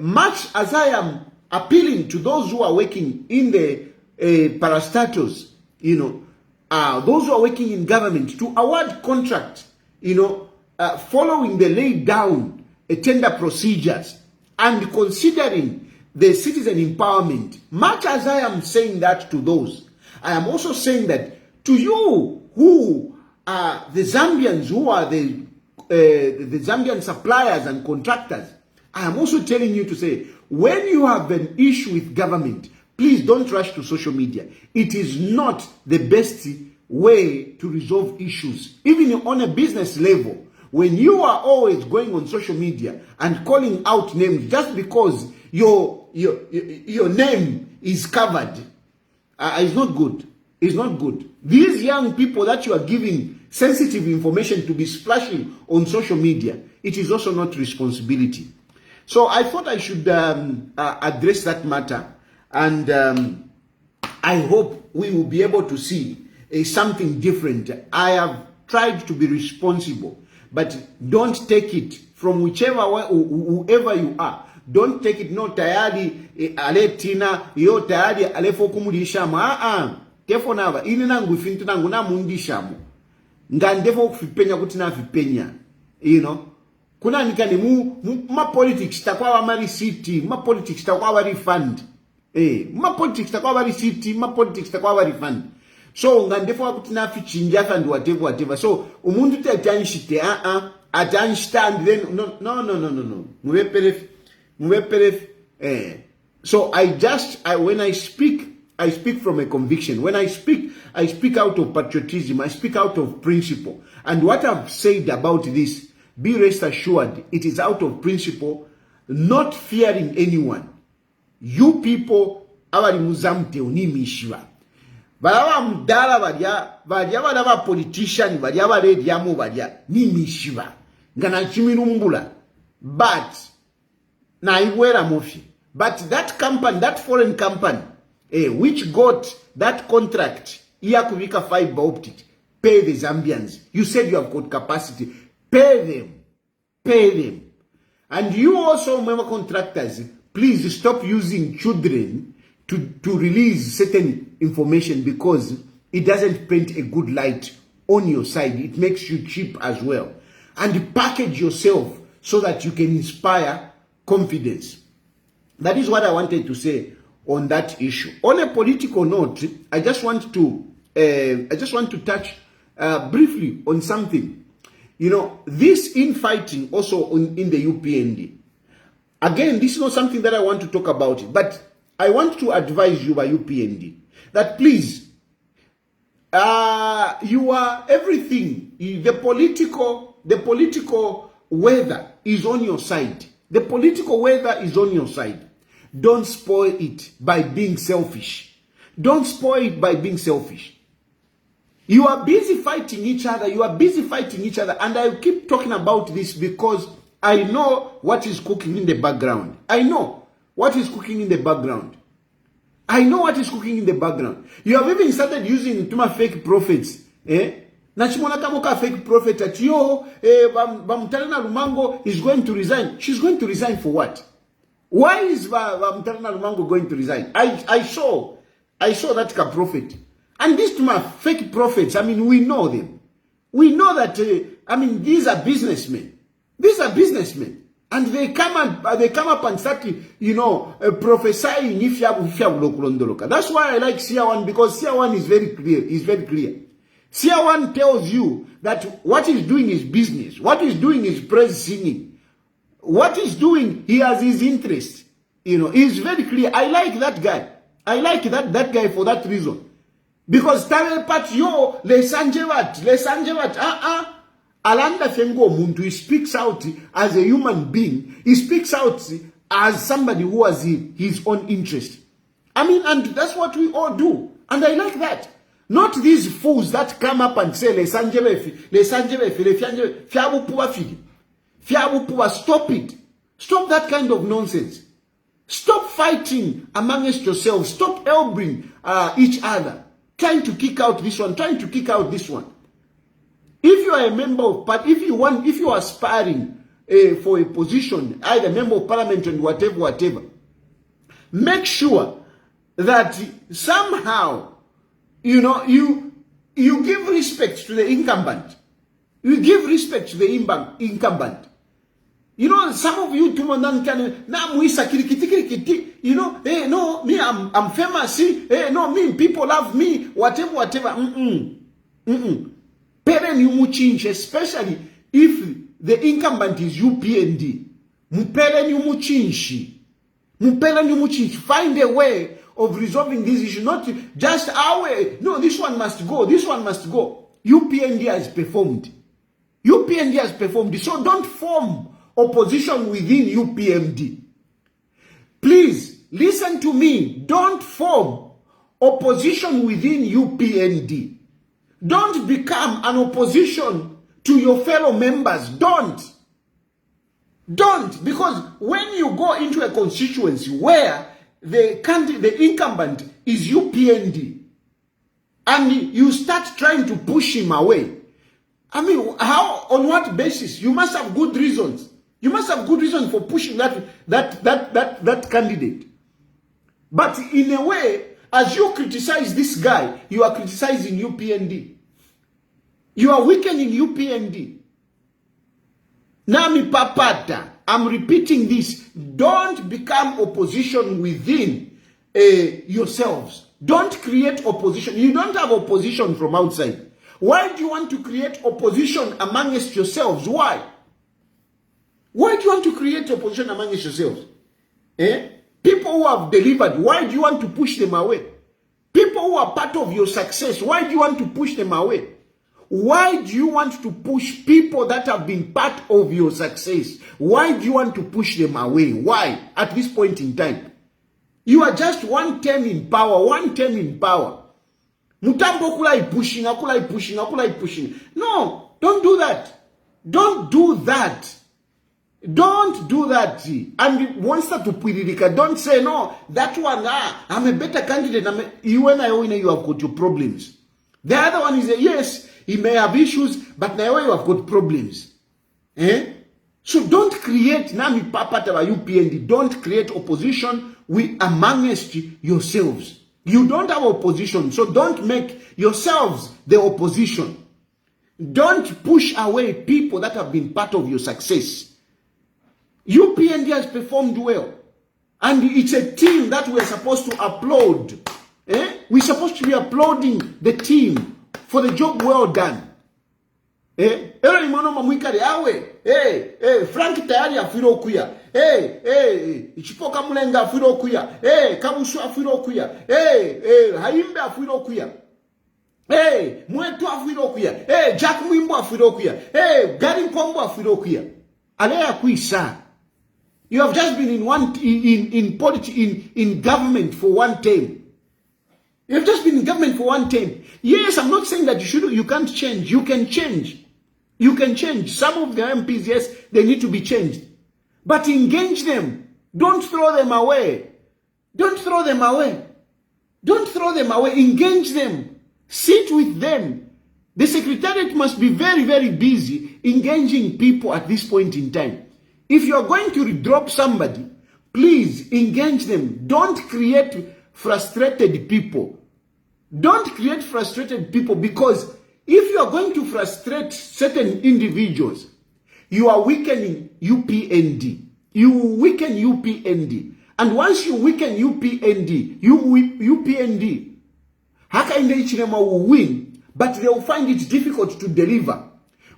much as I am appealing to those who are working in the parastatals, those who are working in government to award contract, following the laid down tender procedures and considering the citizen empowerment, much as I am saying that to those, I am also saying that to you who are the Zambians, who are the Zambian suppliers and contractors, I am also telling you to say, when you have an issue with government, please don't rush to social media. It is not the best way to resolve issues, even on a business level. When you are always going on social media and calling out names just because your name is covered, it's not good. It's not good. These young people that you are giving sensitive information to be splashing on social media, it is also not responsibility. So I thought I should address that matter, and I hope we will be able to see something different. I have tried to be responsible, but don't take it from whoever you are. Don't take it, no tayari aletina, yo tayari alefo kumulishama. Tefo nava, ini nangu ifintu nangu na mundishamu. Ngandefo kufipenya kutina fipenya. Kuna nikani ma politics takwa wa mari city, ma politics takwa wa refund. Ma politics takwa wa city, ma politics takwa wa refund. So ngandefo kutina fichinja and whatever. So umundu te atanshite, atanshita, then no. So when I speak from a conviction. When I speak out of patriotism. I speak out of principle. And what I've said about this, be rest assured, it is out of principle, not fearing anyone. You people, abali muzamte unimishiwa. Balawa mdala badia bala politician badia bale diamu badia ni mishiwa. Ngana chimirumbula. But na iwera mofi. But that company, that foreign company, which got that contract, iya kuvika fiber optic, pay the Zambians. You said you have got capacity. Pay them. Pay them. And you also, member contractors, please stop using children to release certain information, because it doesn't paint a good light on your side. It makes you cheap as well. And package yourself so that you can inspire confidence. That is what I wanted to say on that issue. On a political note, I just want to touch briefly on something. You know, this infighting also in the UPND. Again, this is not something that I want to talk about, but I want to advise you by UPND that please, you are everything. The political weather is on your side. The political weather is on your side. Don't spoil it by being selfish. Don't spoil it by being selfish. You are busy fighting each other. You are busy fighting each other. And I keep talking about this because I know what is cooking in the background. I know what is cooking in the background. I know what is cooking in the background. You have even started using tuma fake prophets. Nachimona kamoka fake prophet at yo, Bamtalana Lumango is going to resign. She's going to resign for what? Why is Bamtalana Lumango going to resign? I saw that prophet. And these to my fake prophets, I mean, we know them. We know that, these are businessmen. These are businessmen. And they come up and start, prophesying if you have. That's why I like Sia1, because Sia1 is very clear. It's very clear. Sia1 tells you that what he's doing is business. What he's doing is praise singing. What he's doing, he has his interest. He's very clear. I like that guy. I like that guy for that reason. Because tare pat yo le sanjevat alanda fengo muntu, he speaks out as a human being. He speaks out as somebody who has his own interest. And that's what we all do. And I like that. Not these fools that come up and say le sanjevefi, fiabu puwa fidi. Fiabu puwa, stop it. Stop that kind of nonsense. Stop fighting amongst yourselves. Stop elbowing each other. Trying to kick out this one, trying to kick out this one. If you are a member of party, if you are aspiring for a position, either member of parliament and whatever, make sure that somehow, you give respect to the incumbent. You give respect to the incumbent. Some of you no, me, I'm famous, no, me, people love me, whatever. Parent you change, especially if the incumbent is UPND. Parent you change. Find a way of resolving this issue, not just our way. No, this one must go, this one must go. UPND has performed. So don't form opposition within UPMD. Please, listen to me. Don't form opposition within UPND. Don't become an opposition to your fellow members. Don't. Because when you go into a constituency where the incumbent is UPND and you start trying to push him away, on what basis? You must have good reasons. You must have good reason for pushing that candidate. But in a way, as you criticize this guy, you are criticizing UPND. You are weakening UPND. Nami papata. I'm repeating this. Don't become opposition within yourselves. Don't create opposition. You don't have opposition from outside. Why do you want to create opposition amongst yourselves? Why? Why do you want to create opposition amongst yourselves? People who have delivered, why do you want to push them away? People who are part of your success, why do you want to push them away? Why do you want to push people that have been part of your success? Why do you want to push them away? Why? At this point in time. You are just 1 term in power, 1 term in power. Mutambo kulai pushing, akulai pushing, akulai pushing. No, don't do that. Don't do that. Don't do that. And once that to Puirika, don't say, no, that one, I'm a better candidate. You and I, you have got your problems. The other one is, yes, he may have issues, but now you have got problems. So don't create, Nami Papa UPND, don't create opposition amongst yourselves. You don't have opposition, so don't make yourselves the opposition. Don't push away people that have been part of your success. UPND has performed well. And it's a team that we're supposed to applaud. We're supposed to be applauding the team for the job well done. Frank Tayali afiro kuya. Ichipoka Mulenga afiro kuya. Kabusu afiro kuya. Haimbe afiro kuya. Mwetu afiro kuya. Jack Mwimbo afiro kuya. Gary Pombo afiro kuya. Alea kuisa. You have just been in government for 1 term. You have just been in government for 1 term. Yes, I'm not saying that you can't change. You can change. You can change. Some of the MPs, yes, they need to be changed. But engage them. Don't throw them away. Don't throw them away. Don't throw them away. Engage them. Sit with them. The secretariat must be very, very busy engaging people at this point in time. If you're going to drop somebody, please engage them. Don't create frustrated people. Don't create frustrated people, because if you are going to frustrate certain individuals, you are weakening UPND. You weaken UPND. And once you weaken UPND, UPND, Hakainde Ichilema will win, but they will find it difficult to deliver.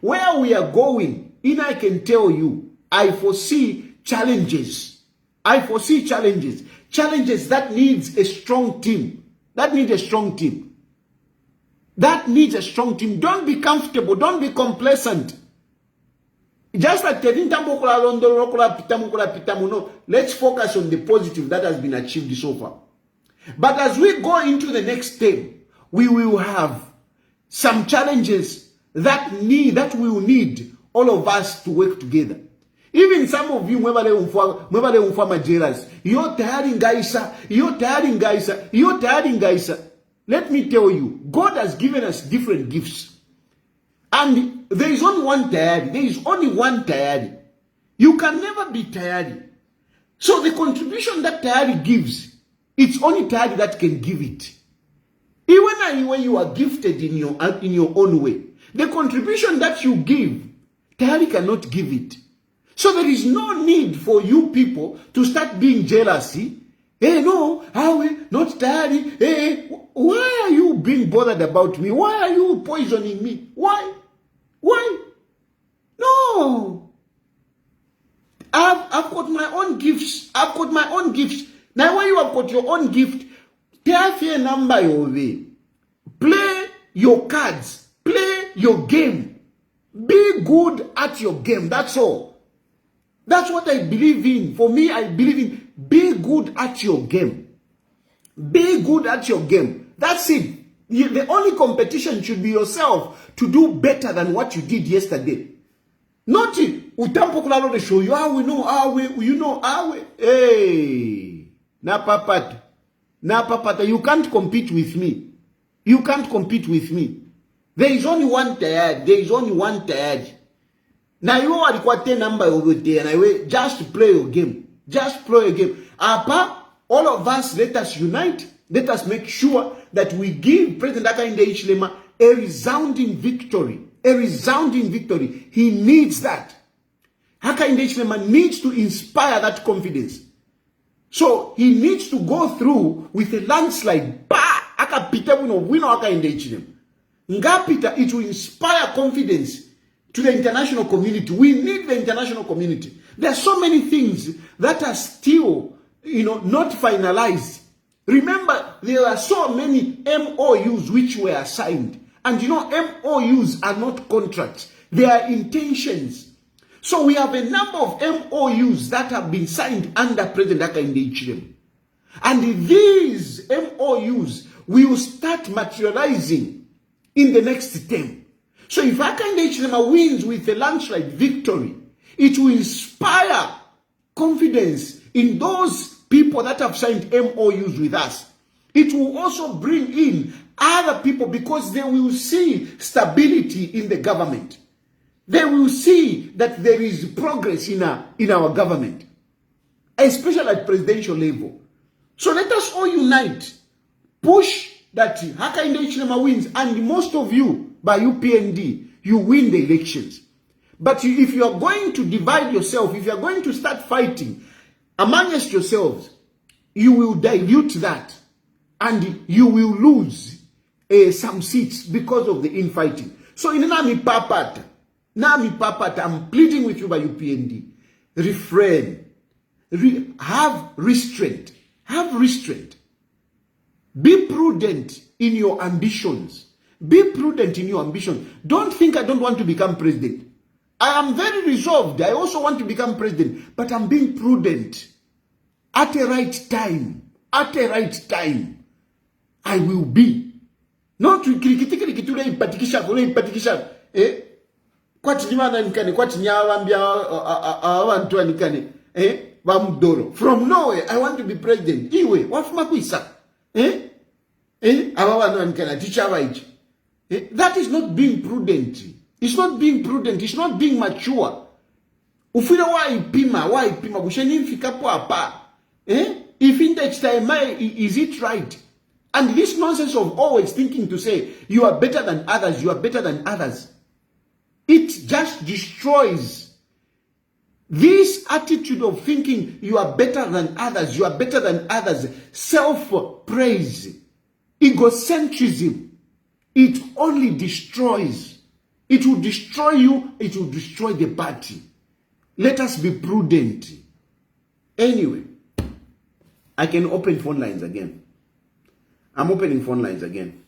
Where we are going, I can tell you, I foresee challenges. I foresee challenges. Challenges that needs a strong team. That needs a strong team. That needs a strong team. Don't be comfortable. Don't be complacent. Just like no, let's focus on the positive that has been achieved so far. But as we go into the next step, we will have some challenges that we will need all of us to work together. Even some of you, mwebale jealous. You're tiring guys. Let me tell you, God has given us different gifts. And there is only one Tayali. There is only one Tayali. You can never be Tayali. So the contribution that Tayali gives, it's only Tayali that can give it. Even when you are gifted in your own way, the contribution that you give, Tayali cannot give it. So there is no need for you people to start being jealous. No, how we not Tayali? Why are you being bothered about me? Why are you poisoning me? Why? No. I've got my own gifts. Now when you have got your own gift, take a number your way. Play your cards. Play your game. Be good at your game. That's all. That's what I believe in. For me, I believe in be good at your game. Be good at your game. That's it. The only competition should be yourself to do better than what you did yesterday. Not it. Utampo show you how we know how we. Hey, na papata. You can't compete with me. You can't compete with me. There is only one Tayali. Now you are the number over there, and just play your game. Just play your game. Apa, all of us, let us unite. Let us make sure that we give President Hakainde Hichilema a resounding victory. A resounding victory. He needs that. Hakainde Hichilema needs to inspire that confidence. So he needs to go through with a landslide. It will inspire confidence to the international community. We need the international community. There are so many things that are still, not finalized. Remember, there are so many MOUs which were signed. And you know, MOUs are not contracts. They are intentions. So we have a number of MOUs that have been signed under President Hakainde Hichilema. And these MOUs will start materializing in the next term. So if Hakainde Hichilema wins with a landslide victory, it will inspire confidence in those people that have signed MOUs with us. It will also bring in other people because they will see stability in the government. They will see that there is progress in our government, especially at presidential level. So let us all unite, push that Hakainde Hichilema wins, and most of you, by UPND, you win the elections. But if you are going to divide yourself, if you are going to start fighting amongst yourselves, you will dilute that, and you will lose some seats because of the infighting. So in Nami Papata, I'm pleading with you by UPND, refrain, have restraint, be prudent in your ambitions, Don't think I don't want to become president. I am very resolved. I also want to become president, but I'm being prudent. At the right time, I will be. Not to ipatikisha. From nowhere, I want to be president. Iwe, wafumakwisa. That is not being prudent. It's not being prudent. It's not being mature. Ufira why pima fika po apa. If in that time, is it right? And this nonsense of always thinking to say, you are better than others, it just destroys this attitude of thinking you are better than others, self-praise, egocentrism. It only destroys. It will destroy you. It will destroy the party. Let us be prudent. Anyway, I can open phone lines again. I'm opening phone lines again.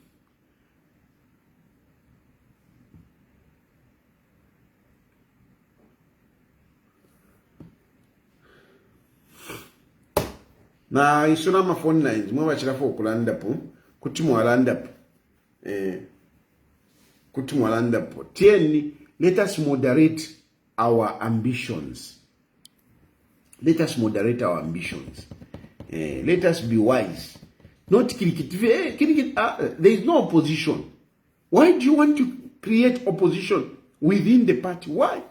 Na isona ma phone lines mwa bachirafa okulanda po kuti mwalanda po let us moderate our ambitions. Let us be wise. Not there is no opposition. Why do you want to create opposition within the party? Why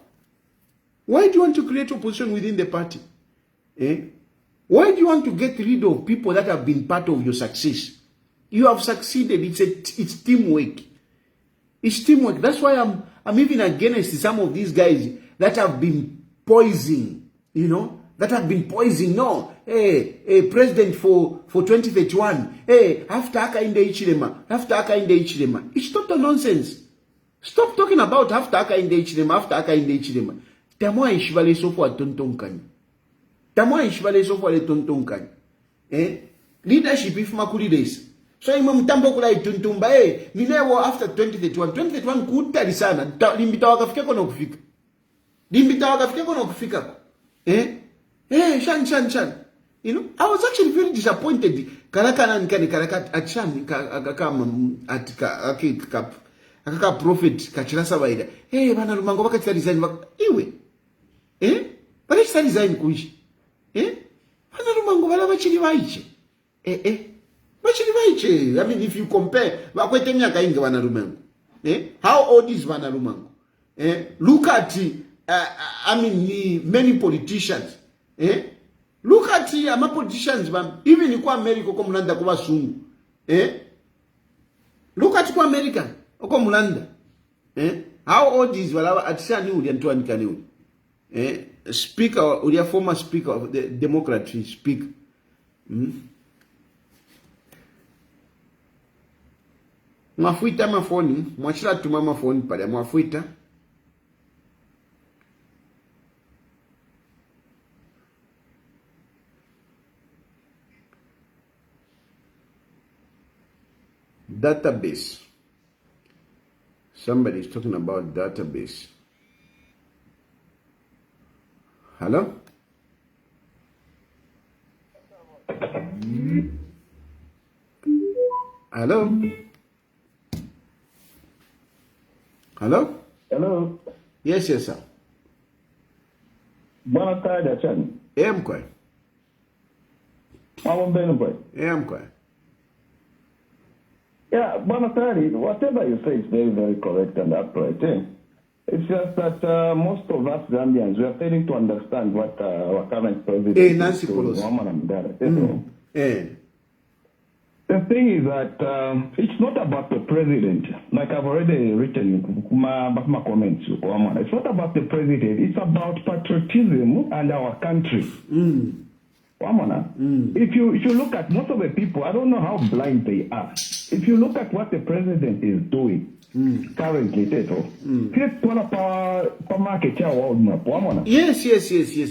do you want to create opposition within the party? Why do you want to get rid of people that have been part of your success? You have succeeded. It's teamwork. It's teamwork. That's why I'm even against some of these guys that have been poisoning, No, president for 2031. After Hakainde Hichilema. It's total nonsense. Stop talking about after Hakainde Hichilema. Tamwa ishibale sofo atontonkani. Leadership if makulides. So imo mtambo kula ituntumba ninewo after 2031 kutali sana. Limbita wakafika kono kufika. Shan. I was actually very disappointed. Karaka akaka prophet kachirasa waida. Bana lumango baka resign iwe. Baka resign kuishi. Bana lumango bala bachili waiche. Bachili waiche. I mean, if you compare, bakwete miaka inge bana lumango. How old is bana lumango? Look at many politicians. Look at politicians, even in America, Komulanda kuba sungu. Look at America, Komulanda. How old is Walawa Atisani Udiantuan Kanu? Speaker, or former speaker of the Democrat speak. Mafuita mafoni, mwachila tumama phone pale, mafuita. Database. Somebody's talking about database. Hello? Hello? Hello? Hello. Yes, yes, sir. Bwana Taja Chan. I'm quiet. I'm boy. I'm quiet. Yeah, Bwana Tari, whatever you say is very, very correct and upright. Eh? It's just that most of us Zambians, we are failing to understand what our current president is Nancy doing. Pelosi. The thing is that it's not about the president. Like I've already written my comments. It's not about the president. It's about patriotism and our country. If you look at most of the people, I don't know how blind they are. If you look at what the president is doing currently, Yes.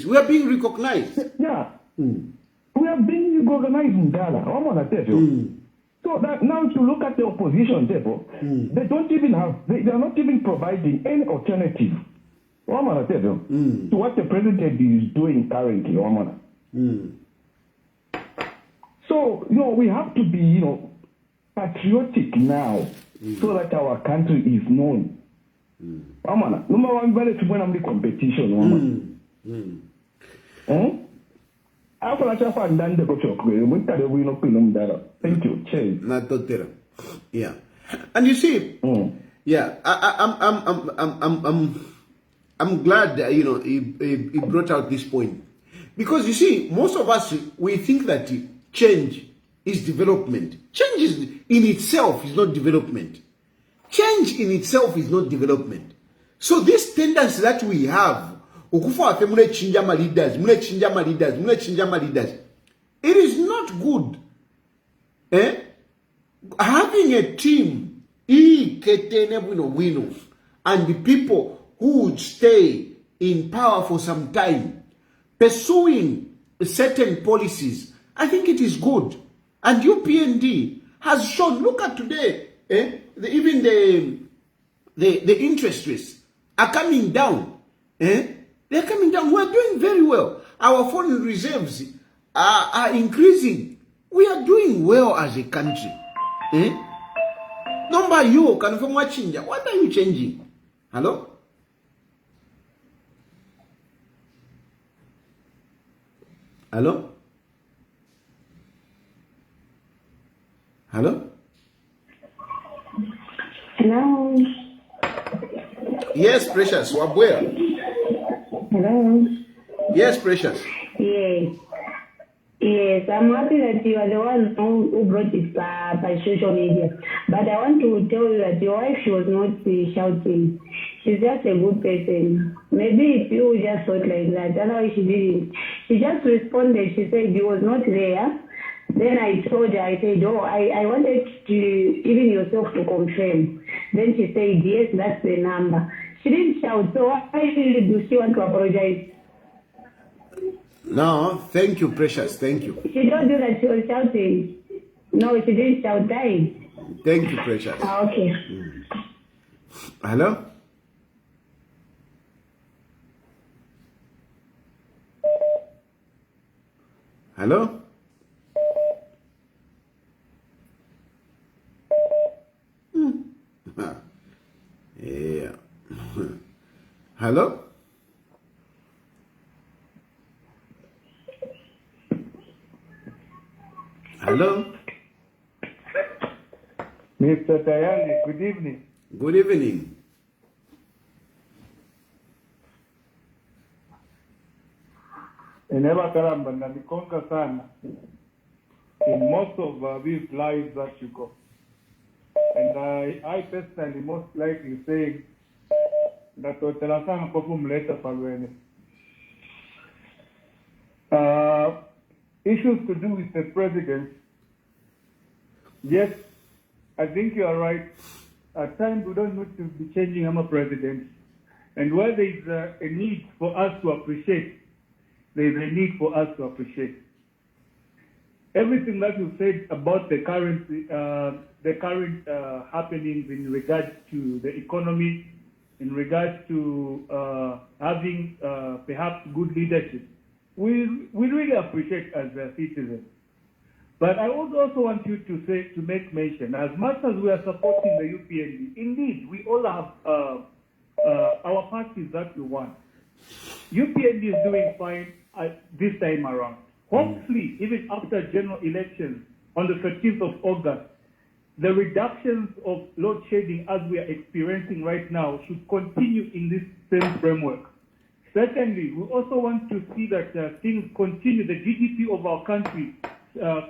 We are being recognized. Yeah. We are being recognized in Ghana. So that now if you look at the opposition, they don't even have, they are not even providing any alternative to what the president is doing currently. So, we have to be, patriotic now so that our country is known. Number one, very to competition. Thank you. Yeah. And you see, yeah, I'm glad that, he brought out this point. Because you see, most of us, we think that change is development. Change in itself is not development. Change in itself is not development. So this tendency that we have, it is not good. Having a team, and the people who would stay in power for some time, pursuing certain policies, I think it is good. And UPND has shown, look at today, even the interest rates are coming down. They're coming down. We're doing very well. Our foreign reserves are increasing. We are doing well as a country. Number you can from watching. What are you changing? Hello? Hello? Hello? Hello? Yes, Precious. Wabwea. Hello? Yes, Precious. Yes. Yes, I'm happy that you are the one who brought it by social media. But I want to tell you that your wife, she was not shouting. She's just a good person. Maybe if you just thought like that, otherwise she didn't. She just responded. She said he was not there. Then I told her, I said, I wanted to, even yourself to confirm. Then she said, yes, that's the number. She didn't shout, so why really do she want to apologize? No, thank you, Precious. Thank you. She told you that she was shouting. No, she didn't shout. Thank you, Precious. Okay. Hello? Hello? Yeah. Hello? Hello? Mr. Tayali, good evening. Good evening. Eneba Karamba na nikonga sana in most of these lives that you go. And I personally most likely saying that otela sana kofu mleta palwene. Issues to do with the president. Yes, I think you are right. At times we don't need to be changing our president. And where there is a need for us to appreciate, there is a need for us to appreciate. everything that you said about the current happenings in regards to the economy, in regards to having perhaps good leadership, we really appreciate as a citizen. But I would also want you to make mention, as much as we are supporting the UPND, indeed, we all have our parties that we want. UPND is doing fine this time around. Hopefully, even after general elections on the 13th of August, the reductions of load shedding as we are experiencing right now should continue in this same framework. Secondly, we also want to see that things continue, the GDP of our country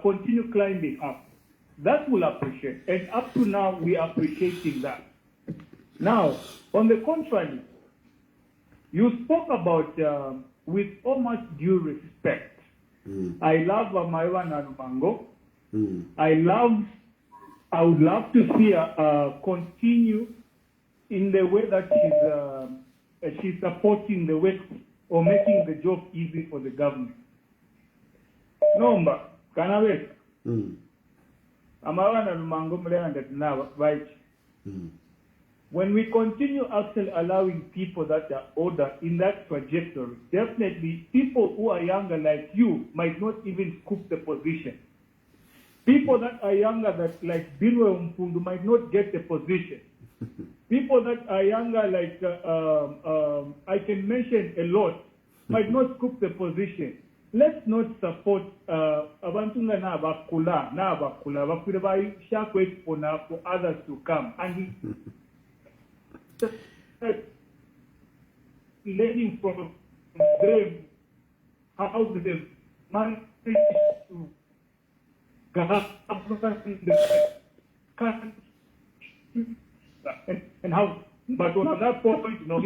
continue climbing up. That will appreciate, and up to now, we are appreciating that. Now, on the contrary, you spoke about, with so much due respect, I love Maiwa Narumango. I would love to see her continue in the way that she's supporting the work or making the job easy for the government. Number, can I wait? Maiwa Narumango Mlena now, right? When we continue actually allowing people that are older in that trajectory, definitely people who are younger like you might not even scoop the position. People that are younger that like Binwe Mpundu might not get the position. People that are younger like I can mention a lot might not scoop the position. Let's not support Abantunga na bakula bakule shakwe for others to come and learning from them how they manage to and how, but on that point, no.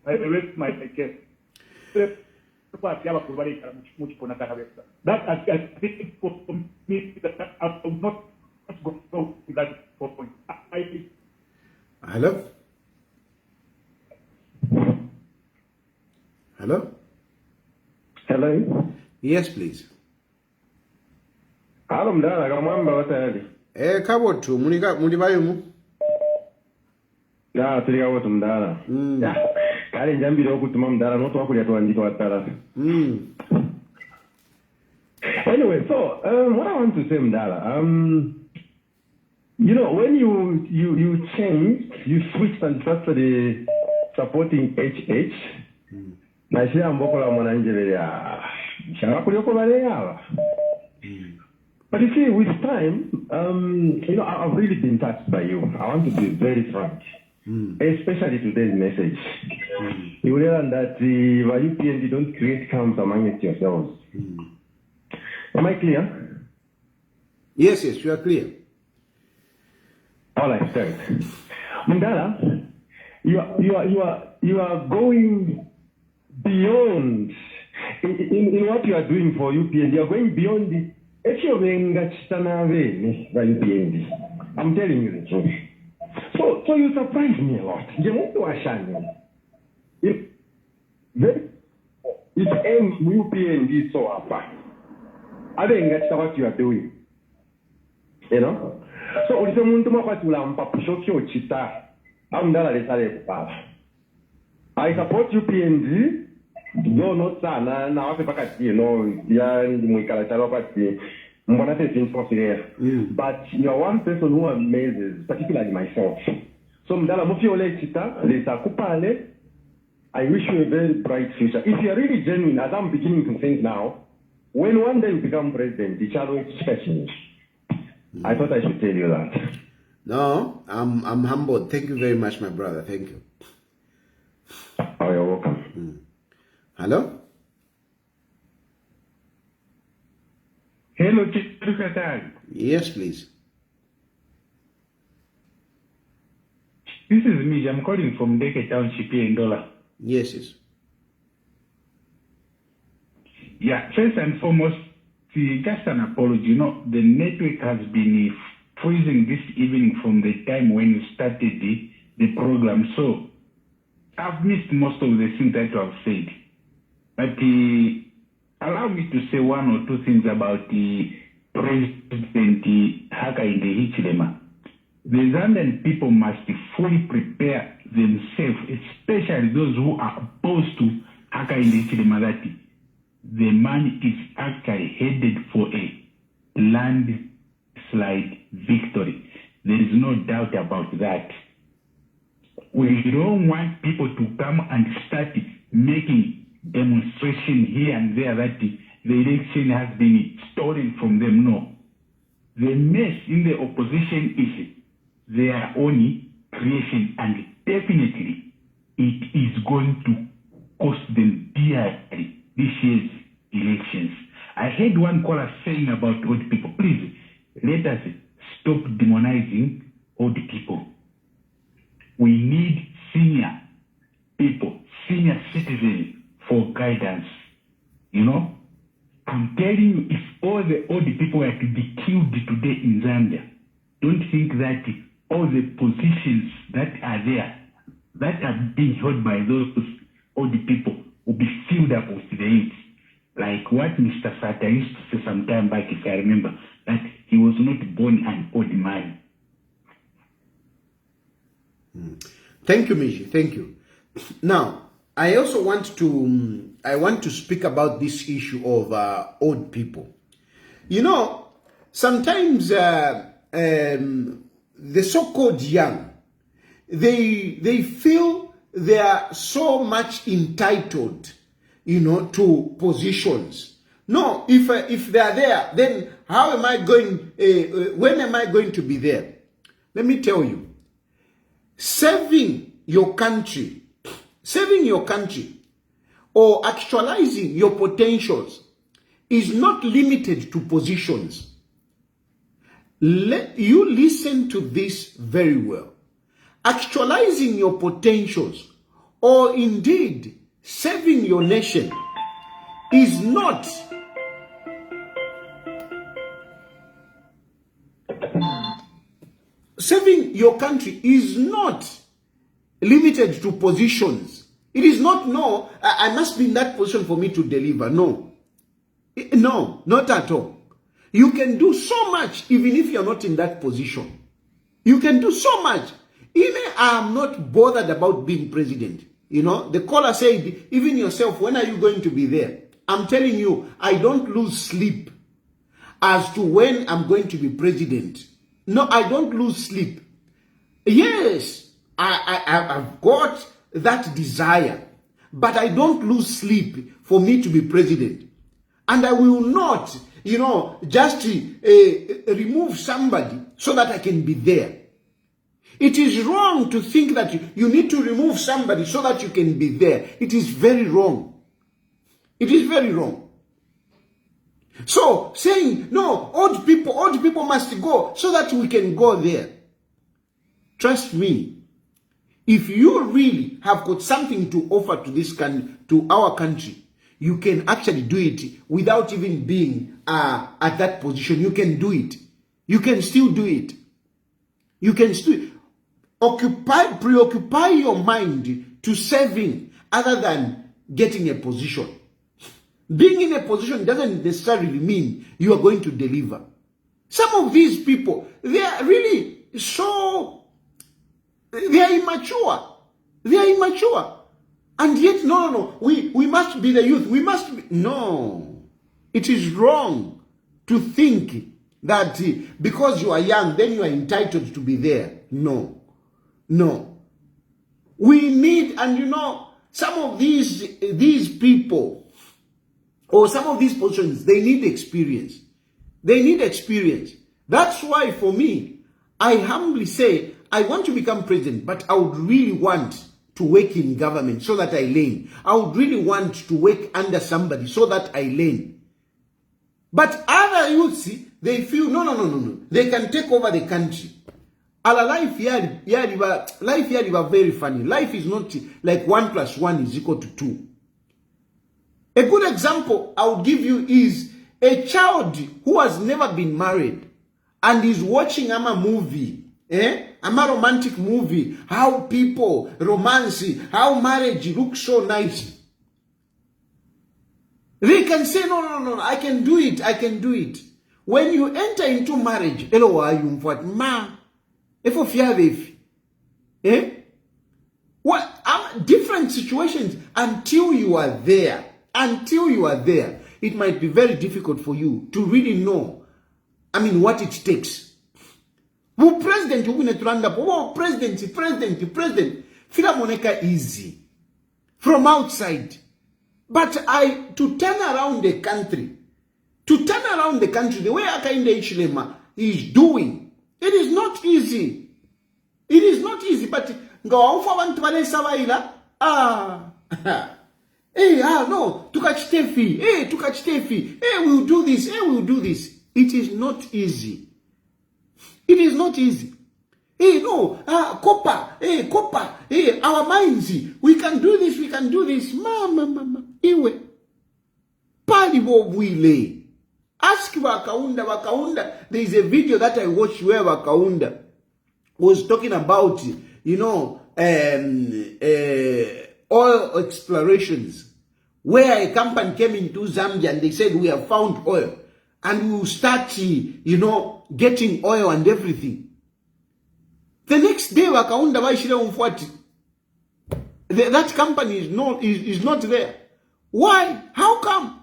I rest my case. That I think for me that I will not go to that point. Hello? Hello? Hello? Yes, please. Halo mdala, kamwamba watayali. Kabotu, muli bayumu? Ya, tuli kabotu mdala. Ya, kale njambira okutuma mdala, noto wakulia tuandika watala. Anyway, so, what I want to say mdala, you know, when you changed, you switched and started supporting HH, na shia mbokola mwananjele ya shanga kulioko bale yawa. But you see, with time, you know, I've really been touched by you. I want to be very frank, especially today's message. You will learn that the UPND don't create camps among yourselves. Am I clear? Yes, you are clear. All right, thanks. Mundala, you are going beyond in what you are doing for UPND. You are going beyond the. I'm telling you the truth. So you surprise me a lot. It's UPND so apart. I think that's what you are doing. You know? So if you I support UPND. No, not sana. Now, you know, but you are one person who amazes, particularly myself. So, I wish you a very bright future. If you are really genuine, as I'm beginning to think now, when one day you become president, the challenge change. I thought I should tell you that. No, I'm humbled. Thank you very much, my brother. Thank you. Oh, you're welcome. Hello? Hello, Chilufya Tayali. Yes, please. This is me. I'm calling from Deke Township here in Dola. Yes. Yeah, first and foremost, just an apology. You know, the network has been freezing this evening from the time when you started the program. So, I've missed most of the things that you have said. But allow me to say one or two things about the President Hakainde Hichilema. The Zambian people must fully prepare themselves, especially those who are opposed to Hakainde Hichilema, that the man is actually headed for a landslide victory. There is no doubt about that. We don't want people to come and start making demonstration here and there that the election has been stolen from them. No. The mess in the opposition is their own creation, and definitely it is going to cost them dearly this year's elections. I heard one caller saying about old people. Please, let us stop demonizing old people. We need senior people, senior citizens for guidance. You know, I'm telling you, if all the old people were to be killed today in Zambia, don't think that all the positions that are there, that are being held by those old people, will be filled up with the youth. Like what Mr. Sata used to say some time back, if I remember, that he was not born an old man. Thank you, Miji. Thank you. Now, I also want to speak about this issue of old people. You know, sometimes the so-called young, they feel they are so much entitled, you know, to positions. No, if they are there, then how am I going? When am I going to be there? Let me tell you. Saving your country, or actualizing your potentials is not limited to positions. You listen to this very well. Actualizing your potentials, or indeed saving your nation, is not saving your country is not limited to positions. It is not, no, I must be in that position for me to deliver. No. No, not at all. You can do so much even if you're not in that position. You can do so much. Even I am not bothered about being president. You know, the caller said, even yourself, when are you going to be there? I'm telling you, I don't lose sleep as to when I'm going to be president. No, I don't lose sleep. Yes, I've got that desire, but I don't lose sleep for me to be president. And I will not, you know, just remove somebody so that I can be there. It is wrong to think that you need to remove somebody so that you can be there. It is very wrong. It is very wrong. So saying, no, old people must go so that we can go there. Trust me, if you really have got something to offer to this to our country, you can actually do it without even being at that position. You can do it. You can still do it. You can still preoccupy your mind to saving other than getting a position. Being in a position doesn't necessarily mean you are going to deliver. Some of these people, they are really so, they are immature. They are immature. And yet, no, we must be the youth. We must be, no. It is wrong to think that because you are young, then you are entitled to be there. No. No. We need, and you know, some of these people, or some of these positions, they need experience. They need experience. That's why for me, I humbly say, I want to become president, but I would really want to work in government so that I learn. I would really want to work under somebody so that I learn. But other youths, they feel, no. They can take over the country. Our life here is very funny. Life is not like 1 + 1 = 2. A good example I will give you is a child who has never been married and is watching a movie, a romantic movie, how people romance, how marriage looks so nice. They can say, no, I can do it. When you enter into marriage, hello, are you what ma? If of what different situations until you are there. It might be very difficult for you to really know, what it takes. Who president who president. Fila moneka easy from outside. But to turn around the country, the way Akainde Ichilema is doing, it is not easy. But go for one to Sawaila. No, to catch Tefi. We'll do this. It is not easy. Copper, our minds, we can do this. Mama, iwe. Pali wile. Ask Wakaunda. There is a video that I watched where Wakaunda was talking about, oil explorations, where a company came into Zambia and they said, we have found oil and we will start, getting oil and everything. The next day, Wakaunda Waishira Umfwati, that company is not there. Why? How come?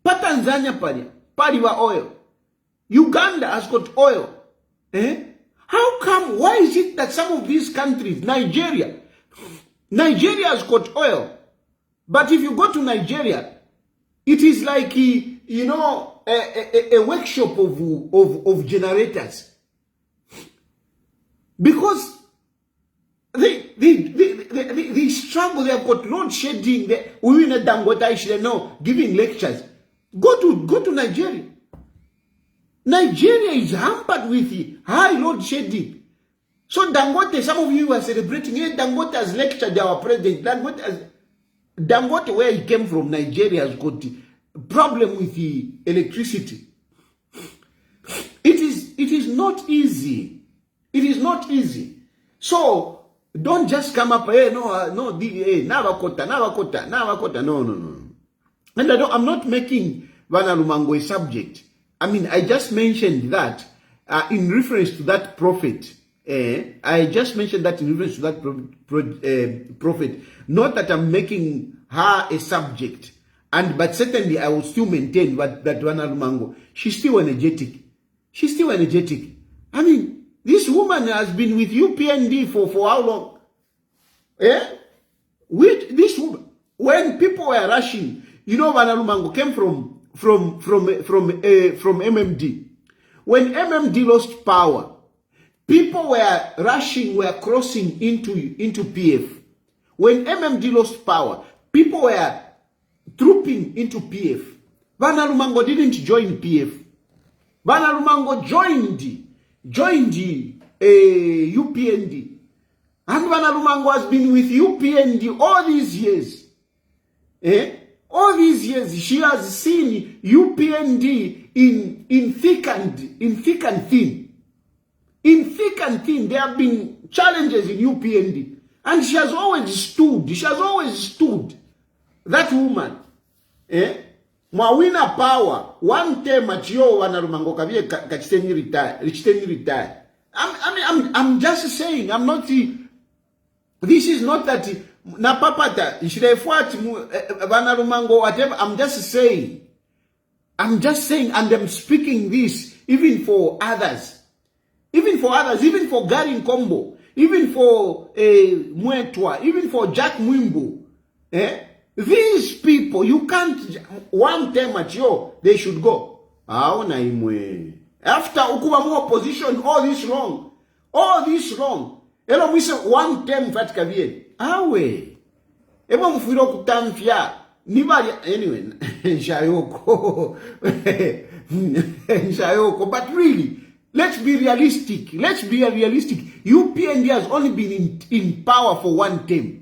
Tanzania paliwa oil. Uganda has got oil. How come? Why is it that some of these countries, Nigeria has got oil, but if you go to Nigeria, it is like a workshop of generators, because they struggle. They have got load shedding. We in a Dangote giving lectures. Go to Nigeria. Nigeria is hampered with high load shedding. So Dangote, some of you are celebrating. Hey, Dangote has lectured our president. Dangote, where he came from, Nigeria has got a problem with the electricity. It is not easy. So don't just come up, Navakota. No. And I'm not making Vanalumango a subject. I just mentioned that in reference to that prophet. I just mentioned that in reference to that prophet. Not that I'm making her a subject. But certainly I will still maintain that Vanalumango, she's still energetic. This woman has been with UPND for how long? With this woman, when people were rushing, Vanalumango came from MMD. When MMD lost power, people were rushing, were crossing into PF. When MMD lost power, people were trooping into PF. Vanalumango didn't join PF. Vanalumango joined UPND. And Vanalumango has been with UPND all these years. All these years, she has seen UPND in thick and thin. In thick and thin, there have been challenges in UPND. And she has always stood. That woman. Mwawina power. One term at yo Vanalumango kavye kachiteni retire. I'm just saying, I'm not this is not that na papata ishirefuati Vanalumango whatever. I'm just saying, and I'm speaking this even for others, even for Gary Nkombo, even for Mwetwa, even for Jack Mwimbo. These people, you can't one term at yo, they should go. After ukuba more position, all this wrong. Elo mwise one term fatika bien. Awe. Ebo mfiro kutamfia. Nibali, anyway, Nshayoko. But really, let's be realistic. UPND has only been in power for one term.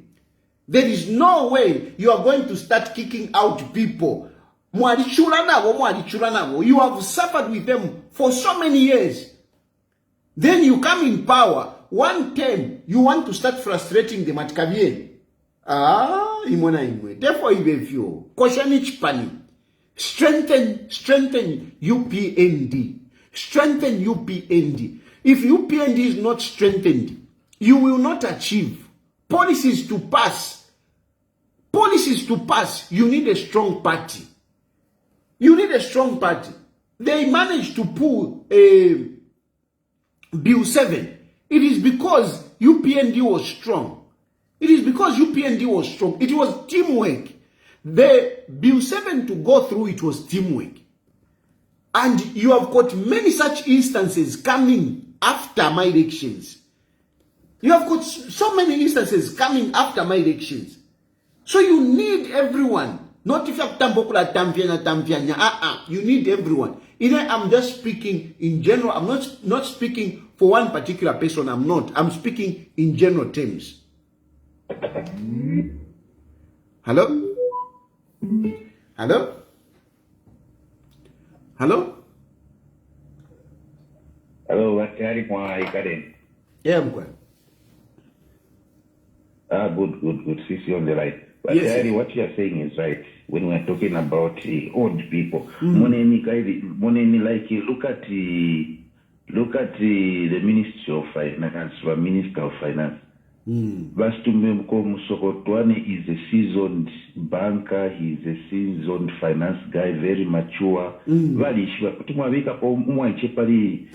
There is no way you are going to start kicking out people. You have suffered with them for so many years. Then you come in power. One term, you want to start frustrating them at Kabien. Therefore, even few. Koshani Chipani. Strengthen UPND. Strengthen UPND. If UPND is not strengthened, you will not achieve policies to pass. Policies to pass, you need a strong party. You need a strong party. They managed to pull a Bill 7. It is because UPND was strong. It is because UPND was strong. It was teamwork. The Bill 7 to go through, it was teamwork. And you have got many such instances coming after my elections. You have got so many instances coming after my elections. So you need everyone. Not if you have tampianya. You need everyone. I'm just speaking in general. I'm not speaking for one particular person. I'm not. I'm speaking in general terms. Hello? Hello? Hello? Hello, what are you? Yeah, I'm good. Good. See on the right. But Yes, what you are saying is right. When we are talking about old people, money, like look at the Ministry of Finance, or Minister of Finance. Bastumbe Musokotwane is a seasoned banker. He's a seasoned finance guy, very mature. Kutumaweka kwa umwaichepali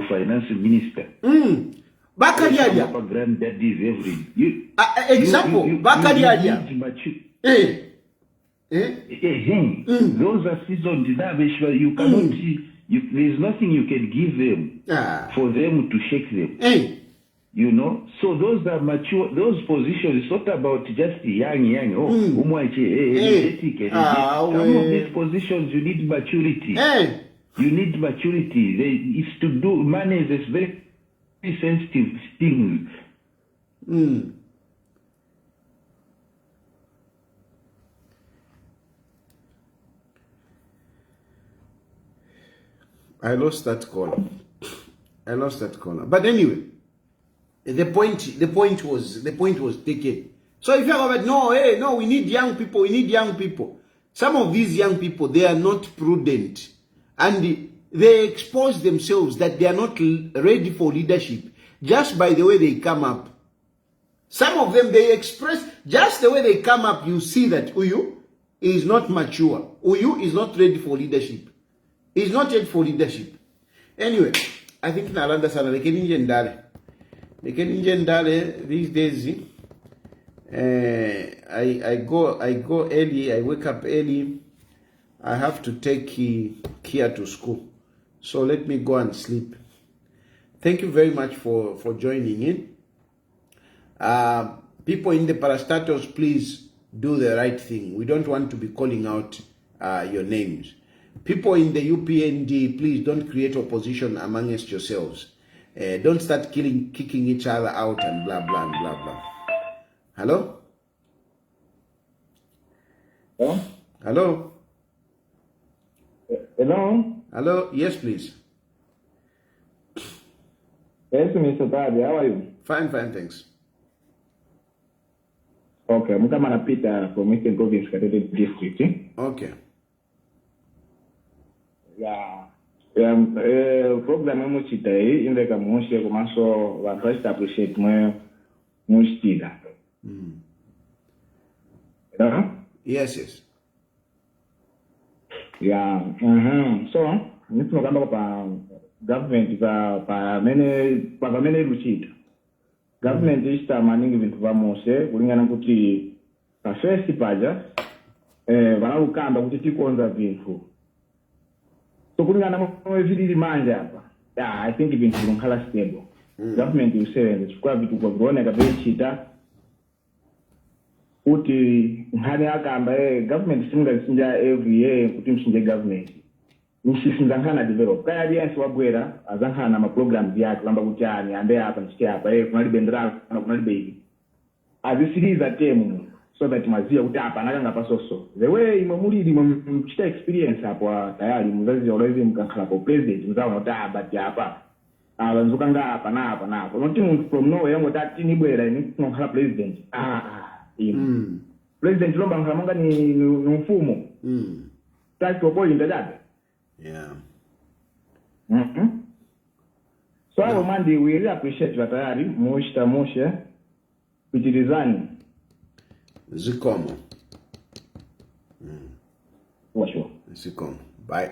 finance minister. Bakariadia. Granddaddies every example. Bakariadia. Those are seasoned. You cannot. There's nothing you can give them for them to shake them. You know, so those are mature. Those positions. It's not about just young. Some of these positions you need maturity. You need maturity. It's to do money is a very sensitive thing. I lost that caller. But anyway, the point was taken. So if you're like, no, we need young people. Some of these young people, they are not prudent, and they expose themselves that they are not ready for leadership just by the way they come up. Some of them, they express just the way they come up. You see that Uyu is not mature. Uyu is not ready for leadership. He's not ready for leadership. Anyway, I think Nalanda Sana, they can Ndale these days. I go early. I wake up early. I have to take Kia to school, so let me go and sleep. Thank you very much for joining in. People in the parastatals, please do the right thing. We don't want to be calling out your names. People in the UPND, please don't create opposition amongst yourselves. Don't start kicking each other out and blah, blah, and blah, blah. Hello? Hello? Hello? Hello? Hello? Yes, please. Yes, Mr. Tabi, how are you? Fine, thanks. Okay, I'm coming to Peter from Eastern Province, Catholic District. Okay. Yeah. Program muchitai indeka mushi kumaso wa first appreciate mwe mushtiga. Yes. Yeah. So, nitmo kamba pa government pa mene luchita. Government ishita maningi vintu vamose kulingana kuti pa first paja vanalukamba kuti tikonza vintu. So kulingana mwe vili manje hapa. Yeah, I think vintu vinkhala stable. Government usebenza chikwa vitu kwa kuoneka bechita kuti nhani akamba government singa every year kuti mshinje government. Mshisinzangana develop. Kaya alliance wabwera azankhana ma programs yake lamba kuti ani ande hapa nchike hapa kunali bendera kunali baby. Azisiriza temu so that mazia kuti hapa nakanga pasoso. The way imamulidi mchita experience hapo tayari mzazi always mkankhala kwa president mzawa nota hapa hapa. Banzukanga hapa na hapa. Not from nowhere ngo tati ni bwera ni kunkhala president. President president lomba nkamanga ni mfumo tatu kwa indadabe. Yeah. So I Mandi, we really appreciate you Tayali mushta mushe kujirizani Zikomo. washo. Zikomo. Bye.